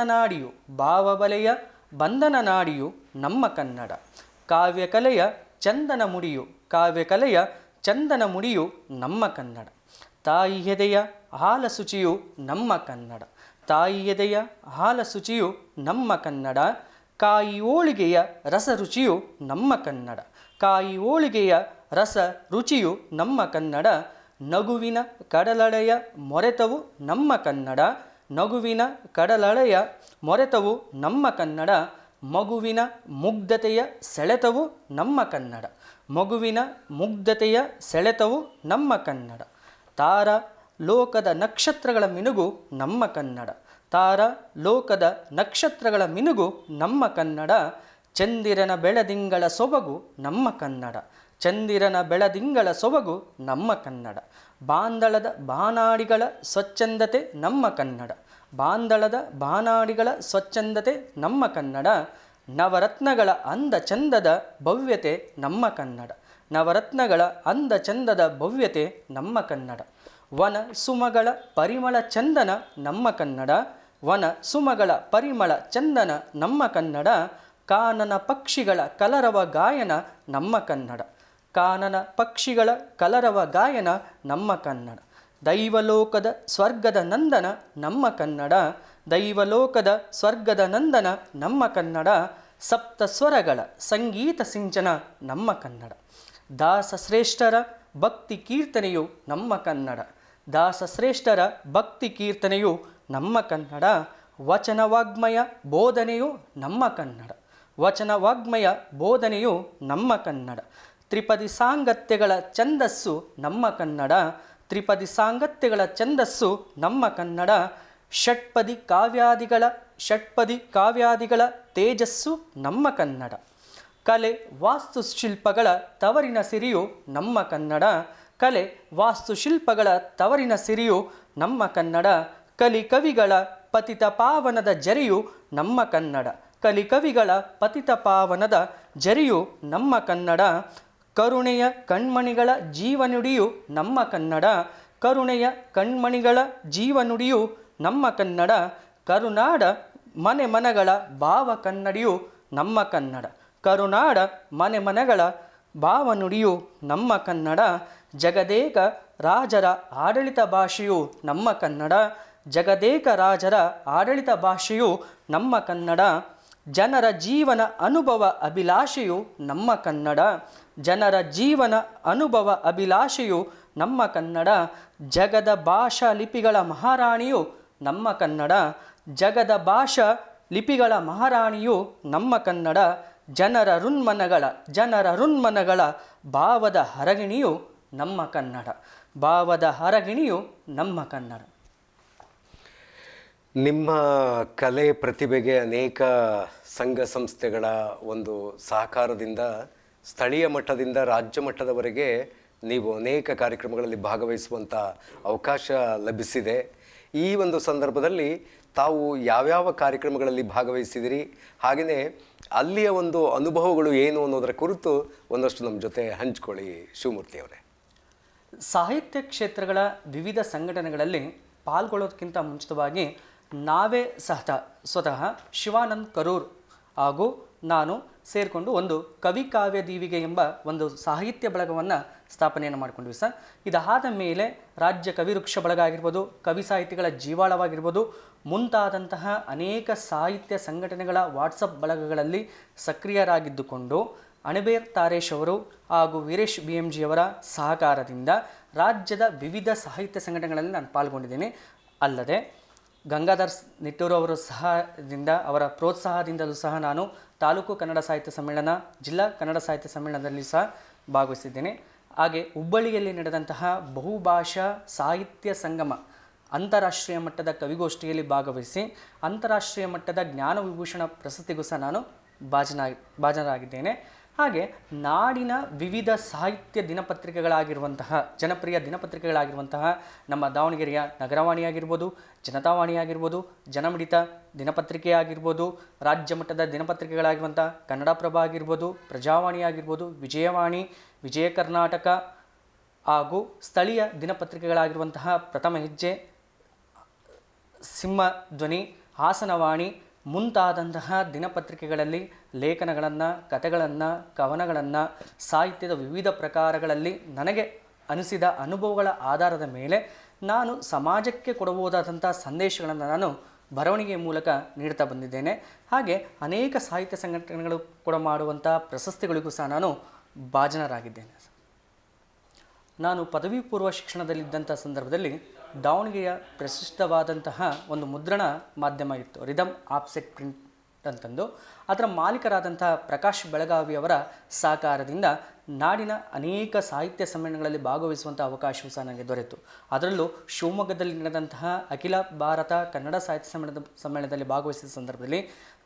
ನಾಡಿಯು ನಮ್ಮ ಕನ್ನಡ. ಕಾವ್ಯಕಲೆಯ ಚಂದನ ಮುಡಿಯು ನಮ್ಮ ಕನ್ನಡ. ತಾಯಿ ಎದೆಯ ಹಾಲ ಶುಚಿಯು ನಮ್ಮ ಕನ್ನಡ. ತಾಯಿ ಎದೆಯ ಹಾಲ ಶುಚಿಯು ನಮ್ಮ ಕನ್ನಡ. ಕಾಯಿ ಹೋಳಿಗೆಯ ರಸ ರುಚಿಯು ನಮ್ಮ ಕನ್ನಡ. ಕಾಯಿ ಹೋಳಿಗೆಯ ರಸ ರುಚಿಯು ನಮ್ಮ ಕನ್ನಡ. ನಗುವಿನ ಕಡಲಳೆಯ ಮೊರೆತವು ನಮ್ಮ ಕನ್ನಡ. ನಗುವಿನ ಕಡಲಳೆಯ ಮೊರೆತವು ನಮ್ಮ ಕನ್ನಡ. ಮಗುವಿನ ಮುಗ್ಧತೆಯ ಸೆಳೆತವು ನಮ್ಮ ಕನ್ನಡ. ಮಗುವಿನ ಮುಗ್ಧತೆಯ ಸೆಳೆತವು ನಮ್ಮ ಕನ್ನಡ. ತಾರ ಲೋಕದ ನಕ್ಷತ್ರಗಳ ಮಿನುಗು ನಮ್ಮ ಕನ್ನಡ. ತಾರ ಲೋಕದ ನಕ್ಷತ್ರಗಳ ಮಿನುಗು ನಮ್ಮ ಕನ್ನಡ. ಚಂದಿರನ ಬೆಳದಿಂಗಳ ಸೊಬಗು ನಮ್ಮ ಕನ್ನಡ. ಚಂದಿರನ ಬೆಳದಿಂಗಳ ಸೊಬಗು ನಮ್ಮ ಕನ್ನಡ. ಬಾಂದಳದ ಬಾನಾಡಿಗಳ ಸ್ವಚ್ಛಂದತೆ ನಮ್ಮ ಕನ್ನಡ. ಬಾಂದಳದ ಬಾನಾಡಿಗಳ ಸ್ವಚ್ಛಂದತೆ ನಮ್ಮ ಕನ್ನಡ. ನವರತ್ನಗಳ ಅಂದ ಚಂದದ ಭವ್ಯತೆ ನಮ್ಮ ಕನ್ನಡ. ನವರತ್ನಗಳ ಅಂದ ಚಂದದ ಭವ್ಯತೆ ನಮ್ಮ ಕನ್ನಡ. ವನ ಸುಮಗಳ ಪರಿಮಳ ಚಂದನ ನಮ್ಮ ಕನ್ನಡ. ವನ ಸುಮಗಳ ಪರಿಮಳ ಚಂದನ ನಮ್ಮ ಕನ್ನಡ. ಕಾನನ ಪಕ್ಷಿಗಳ ಕಲರವ ಗಾಯನ ನಮ್ಮ ಕನ್ನಡ. ಕಾನನ ಪಕ್ಷಿಗಳ ಕಲರವ ಗಾಯನ ನಮ್ಮ ಕನ್ನಡ. ದೈವಲೋಕದ ಸ್ವರ್ಗದ ನಂದನ ನಮ್ಮ ಕನ್ನಡ. ದೈವಲೋಕದ ಸ್ವರ್ಗದ ನಂದನ ನಮ್ಮ ಕನ್ನಡ. ಸಪ್ತ ಸ್ವರಗಳ ಸಂಗೀತ ಸಿಂಚನ ನಮ್ಮ ಕನ್ನಡ. ದಾಸಶ್ರೇಷ್ಠರ ಭಕ್ತಿ ಕೀರ್ತನೆಯು ನಮ್ಮ ಕನ್ನಡ. ದಾಸಶ್ರೇಷ್ಠರ ಭಕ್ತಿ ಕೀರ್ತನೆಯು ನಮ್ಮ ಕನ್ನಡ. ವಚನ ವಾಗ್ಮಯ ಬೋಧನೆಯು ನಮ್ಮ ಕನ್ನಡ. ವಚನ ವಾಗ್ಮಯ ಬೋಧನೆಯು ನಮ್ಮ ಕನ್ನಡ. ತ್ರಿಪದಿ ಸಾಂಗತ್ಯಗಳ ಛಂದಸ್ಸು ನಮ್ಮ ಕನ್ನಡ. ತ್ರಿಪದಿ ಸಾಂಗತ್ಯಗಳ ಛಂದಸ್ಸು ನಮ್ಮ ಕನ್ನಡ. ಷಟ್ಪದಿ ಕಾವ್ಯಾದಿಗಳ ತೇಜಸ್ಸು ನಮ್ಮ ಕನ್ನಡ. ಕಲೆ ವಾಸ್ತುಶಿಲ್ಪಗಳ ತವರಿನ ಸಿರಿಯು ನಮ್ಮ ಕನ್ನಡ. ಕಲೆ ವಾಸ್ತುಶಿಲ್ಪಗಳ ತವರಿನ ಸಿರಿಯು ನಮ್ಮ ಕನ್ನಡ. ಕಲಿಕವಿಗಳ ಪತಿತ ಪಾವನದ ಜರಿಯು ನಮ್ಮ ಕನ್ನಡ. ಕಲಿಕವಿಗಳ ಪತಿತ ಪಾವನದ ಜರಿಯು ನಮ್ಮ ಕನ್ನಡ. ಕರುಣೆಯ ಕಣ್ಮಣಿಗಳ ಜೀವನುಡಿಯು ನಮ್ಮ ಕನ್ನಡ. ಕರುಣೆಯ ಕಣ್ಮಣಿಗಳ ಜೀವನುಡಿಯು ನಮ್ಮ ಕನ್ನಡ. ಕರುನಾಡ ಮನೆ ಮನಗಳ ಭಾವ ಕನ್ನಡಿಯು ನಮ್ಮ ಕನ್ನಡ. ಕರುನಾಡ ಮನೆ ಮನೆಗಳ ಭಾವನುಡಿಯು ನಮ್ಮ ಕನ್ನಡ. ಜಗದೇಕ ರಾಜರ ಆಡಳಿತ ಭಾಷೆಯು ನಮ್ಮ ಕನ್ನಡ. ಜಗದೇಕ ರಾಜರ ಆಡಳಿತ ಭಾಷೆಯು ನಮ್ಮ ಕನ್ನಡ. ಜನರ ಜೀವನ ಅನುಭವ ಅಭಿಲಾಷೆಯು ನಮ್ಮ ಕನ್ನಡ. ಜನರ ಜೀವನ ಅನುಭವ ಅಭಿಲಾಷೆಯು ನಮ್ಮ ಕನ್ನಡ. ಜಗದ ಭಾಷಾ ಲಿಪಿಗಳ ಮಹಾರಾಣಿಯು ನಮ್ಮ ಕನ್ನಡ. ಜಗದ ಭಾಷಾ ಲಿಪಿಗಳ ಮಹಾರಾಣಿಯು ನಮ್ಮ ಕನ್ನಡ. ಜನರ ಋನ್ಮನಗಳ ಭಾವದ ಹರಗಿಣಿಯು ನಮ್ಮ ಕನ್ನಡ. ಭಾವದ ಹರಗಿಣಿಯು ನಮ್ಮ ಕನ್ನಡ. ನಿಮ್ಮ ಕಲೆ ಪ್ರತಿಭೆಗೆ ಅನೇಕ ಸಂಘ ಸಂಸ್ಥೆಗಳ ಒಂದು ಸಹಕಾರದಿಂದ ಸ್ಥಳೀಯ ಮಟ್ಟದಿಂದ ರಾಜ್ಯ ಮಟ್ಟದವರೆಗೆ ನೀವು ಅನೇಕ ಕಾರ್ಯಕ್ರಮಗಳಲ್ಲಿ ಭಾಗವಹಿಸುವಂಥ ಅವಕಾಶ ಲಭಿಸಿದೆ. ಈ ಒಂದು ಸಂದರ್ಭದಲ್ಲಿ ತಾವು ಯಾವ್ಯಾವ ಕಾರ್ಯಕ್ರಮಗಳಲ್ಲಿ ಭಾಗವಹಿಸಿದಿರಿ, ಹಾಗೆಯೇ ಅಲ್ಲಿಯ ಒಂದು ಅನುಭವಗಳು ಏನು ಅನ್ನೋದರ ಕುರಿತು ಒಂದಷ್ಟು ನಮ್ಮ ಜೊತೆ ಹಂಚ್ಕೊಳ್ಳಿ ಶಿವಮೂರ್ತಿ ಅವರೇ. ಸಾಹಿತ್ಯ ಕ್ಷೇತ್ರಗಳ ವಿವಿಧ ಸಂಘಟನೆಗಳಲ್ಲಿ ಪಾಲ್ಗೊಳ್ಳೋದಕ್ಕಿಂತ ಮುಂಚಿತವಾಗಿ ನಾವೇ ಸ್ವತಃ ಶಿವಾನಂದ್ ಕರೂರ್ ಹಾಗೂ ನಾನು ಸೇರಿಕೊಂಡು ಒಂದು ಕವಿ ಕಾವ್ಯ ದೀವಿಗೆ ಎಂಬ ಒಂದು ಸಾಹಿತ್ಯ ಬಳಗವನ್ನು ಸ್ಥಾಪನೆಯನ್ನು ಮಾಡಿಕೊಂಡ್ವಿ ಸರ್. ಇದಾದ ಮೇಲೆ ರಾಜ್ಯ ಕವಿವೃಕ್ಷ ಬಳಗ ಆಗಿರ್ಬೋದು, ಕವಿ ಸಾಹಿತಿಗಳ ಜೀವಾಳವಾಗಿರ್ಬೋದು, ಮುಂತಾದಂತಹ ಅನೇಕ ಸಾಹಿತ್ಯ ಸಂಘಟನೆಗಳ ವಾಟ್ಸಪ್ ಬಳಗಗಳಲ್ಲಿ ಸಕ್ರಿಯರಾಗಿದ್ದುಕೊಂಡು ಅಣಬೇರ್ ತಾರೇಶ್ ಅವರು ಹಾಗೂ ವೀರೇಶ್ BMG ಅವರ ಸಹಕಾರದಿಂದ ರಾಜ್ಯದ ವಿವಿಧ ಸಾಹಿತ್ಯ ಸಂಘಟನೆಗಳಲ್ಲಿ ನಾನು ಪಾಲ್ಗೊಂಡಿದ್ದೇನೆ. ಅಲ್ಲದೆ ಗಂಗಾಧರ್ ನಿಟ್ಟೂರು ಅವರ ಸಹದಿಂದ, ಅವರ ಪ್ರೋತ್ಸಾಹದಿಂದಲೂ ಸಹ ನಾನು ತಾಲೂಕು ಕನ್ನಡ ಸಾಹಿತ್ಯ ಸಮ್ಮೇಳನ, ಜಿಲ್ಲಾ ಕನ್ನಡ ಸಾಹಿತ್ಯ ಸಮ್ಮೇಳನದಲ್ಲಿ ಸಹ ಭಾಗವಹಿಸಿದ್ದೇನೆ. ಹಾಗೆ ಹುಬ್ಬಳ್ಳಿಯಲ್ಲಿ ನಡೆದಂತಹ ಬಹುಭಾಷಾ ಸಾಹಿತ್ಯ ಸಂಗಮ ಅಂತಾರಾಷ್ಟ್ರೀಯ ಮಟ್ಟದ ಕವಿಗೋಷ್ಠಿಯಲ್ಲಿ ಭಾಗವಹಿಸಿ ಅಂತಾರಾಷ್ಟ್ರೀಯ ಮಟ್ಟದ ಜ್ಞಾನ ವಿಭೂಷಣ ಪ್ರಶಸ್ತಿಗೂ ಸಹ ನಾನು ಭಾಜನರಾಗಿದ್ದೇನೆ. ಹಾಗೆ ನಾಡಿನ ವಿವಿಧ ಸಾಹಿತ್ಯ ದಿನಪತ್ರಿಕೆಗಳಾಗಿರುವಂತಹ ಜನಪ್ರಿಯ ದಿನಪತ್ರಿಕೆಗಳಾಗಿರುವಂತಹ ನಮ್ಮ ದಾವಣಗೆರೆಯ ನಗರವಾಣಿ ಆಗಿರ್ಬೋದು, ಜನತಾವಾಣಿ ಆಗಿರ್ಬೋದು, ಜನಮಿಡಿತ ದಿನಪತ್ರಿಕೆ ಆಗಿರ್ಬೋದು, ರಾಜ್ಯ ಮಟ್ಟದ ದಿನಪತ್ರಿಕೆಗಳಾಗಿರುವಂಥ ಕನ್ನಡಪ್ರಭ ಆಗಿರ್ಬೋದು, ಪ್ರಜಾವಾಣಿ ಆಗಿರ್ಬೋದು, ವಿಜಯವಾಣಿ, ವಿಜಯ ಕರ್ನಾಟಕ ಹಾಗೂ ಸ್ಥಳೀಯ ದಿನಪತ್ರಿಕೆಗಳಾಗಿರುವಂತಹ ಪ್ರಥಮ ಹೆಜ್ಜೆ, ಸಿಂಹಧ್ವನಿ, ಹಾಸನವಾಣಿ, ಮುಂತಾದಂತಹ ದಿನಪತ್ರಿಕೆಗಳಲ್ಲಿ ಲೇಖನಗಳನ್ನು, ಕಥೆಗಳನ್ನು, ಕವನಗಳನ್ನು, ಸಾಹಿತ್ಯದ ವಿವಿಧ ಪ್ರಕಾರಗಳಲ್ಲಿ ನನಗೆ ಅನಿಸಿದ ಅನುಭವಗಳ ಆಧಾರದ ಮೇಲೆ ನಾನು ಸಮಾಜಕ್ಕೆ ಕೊಡಬಹುದಾದಂಥ ಸಂದೇಶಗಳನ್ನು ನಾನು ಬರವಣಿಗೆ ಮೂಲಕ ನೀಡ್ತಾ ಬಂದಿದ್ದೇನೆ. ಹಾಗೆ ಅನೇಕ ಸಾಹಿತ್ಯ ಸಂಘಟನೆಗಳು ಕೂಡ ಮಾಡುವಂಥ ಪ್ರಶಸ್ತಿಗಳಿಗೂ ಸಹ ನಾನು ಭಾಜನರಾಗಿದ್ದೇನೆ. ನಾನು ಪದವಿ ಪೂರ್ವ ಶಿಕ್ಷಣದಲ್ಲಿದ್ದಂಥ ಸಂದರ್ಭದಲ್ಲಿ ದಾವಣಗೆರೆಯ ಪ್ರಸಿದ್ಧವಾದಂತಹ ಒಂದು ಮುದ್ರಣ ಮಾಧ್ಯಮ ಇತ್ತು, ರಿದಮ್ ಆಫ್ಸೆಟ್ ಪ್ರಿಂಟ್ ಅಂತಂದು. ಅದರ ಮಾಲೀಕರಾದಂಥ ಪ್ರಕಾಶ್ ಬೆಳಗಾವಿಯವರ ಸಹಕಾರದಿಂದ ನಾಡಿನ ಅನೇಕ ಸಾಹಿತ್ಯ ಸಮ್ಮೇಳನಗಳಲ್ಲಿ ಭಾಗವಹಿಸುವಂಥ ಅವಕಾಶವೂ ಸಹ ನನಗೆ ದೊರೆಯಿತು. ಅದರಲ್ಲೂ ಶಿವಮೊಗ್ಗದಲ್ಲಿ ನಡೆದಂತಹ ಅಖಿಲ ಭಾರತ ಕನ್ನಡ ಸಾಹಿತ್ಯ ಸಮ್ಮೇಳನದಲ್ಲಿ ಭಾಗವಹಿಸಿದ ಸಂದರ್ಭದಲ್ಲಿ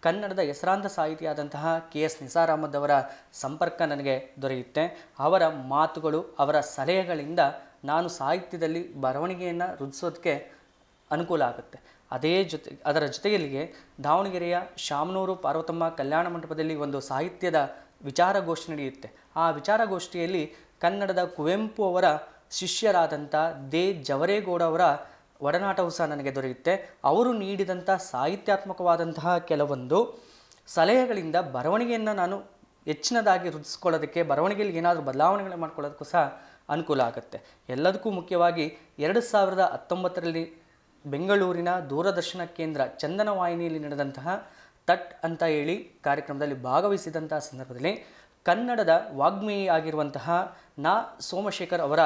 ಕನ್ನಡದ ಹೆಸರಾಂತ ಸಾಹಿತಿಯಾದಂತಹ KS ನಿಸಾರ್ ಅಹಮದ್ ಅವರ ಸಂಪರ್ಕ ನನಗೆ ದೊರೆಯುತ್ತೆ. ಅವರ ಮಾತುಗಳು, ಅವರ ಸಲಹೆಗಳಿಂದ ನಾನು ಸಾಹಿತ್ಯದಲ್ಲಿ ಬರವಣಿಗೆಯನ್ನು ವೃದ್ಧಿಸೋದಕ್ಕೆ ಅನುಕೂಲ ಆಗುತ್ತೆ. ಅದರ ಜೊತೆಯಲ್ಲಿಗೆ ದಾವಣಗೆರೆಯ ಶಾಮನೂರು ಪಾರ್ವತಮ್ಮ ಕಲ್ಯಾಣ ಮಂಟಪದಲ್ಲಿ ಒಂದು ಸಾಹಿತ್ಯದ ವಿಚಾರಗೋಷ್ಠಿ ನಡೆಯುತ್ತೆ. ಆ ವಿಚಾರಗೋಷ್ಠಿಯಲ್ಲಿ ಕನ್ನಡದ ಕುವೆಂಪು ಅವರ ಶಿಷ್ಯರಾದಂಥ ದೇ ಜವರೇಗೌಡ ಅವರ ಒಡನಾಟವೂ ಸಹ ನನಗೆ ದೊರೆಯುತ್ತೆ. ಅವರು ನೀಡಿದಂಥ ಸಾಹಿತ್ಯಾತ್ಮಕವಾದಂತಹ ಕೆಲವೊಂದು ಸಲಹೆಗಳಿಂದ ಬರವಣಿಗೆಯನ್ನು ನಾನು ಹೆಚ್ಚಿನದಾಗಿ ವೃದ್ಧಿಸ್ಕೊಳ್ಳೋದಕ್ಕೆ, ಬರವಣಿಗೆಯಲ್ಲಿ ಏನಾದರೂ ಬದಲಾವಣೆಗಳು ಮಾಡ್ಕೊಳ್ಳೋದಕ್ಕೂ ಸಹ ಅನುಕೂಲ ಆಗುತ್ತೆ. ಎಲ್ಲದಕ್ಕೂ ಮುಖ್ಯವಾಗಿ 2019ರಲ್ಲಿ ಬೆಂಗಳೂರಿನ ದೂರದರ್ಶನ ಕೇಂದ್ರ ಚಂದನ ವಾಹಿನಿಯಲ್ಲಿ ನಡೆದಂತಹ ತಟ್ ಅಂತ ಹೇಳಿ ಕಾರ್ಯಕ್ರಮದಲ್ಲಿ ಭಾಗವಹಿಸಿದಂಥ ಸಂದರ್ಭದಲ್ಲಿ ಕನ್ನಡದ ವಾಗ್ಮಿ ಆಗಿರುವಂತಹ ಸೋಮಶೇಖರ್ ಅವರ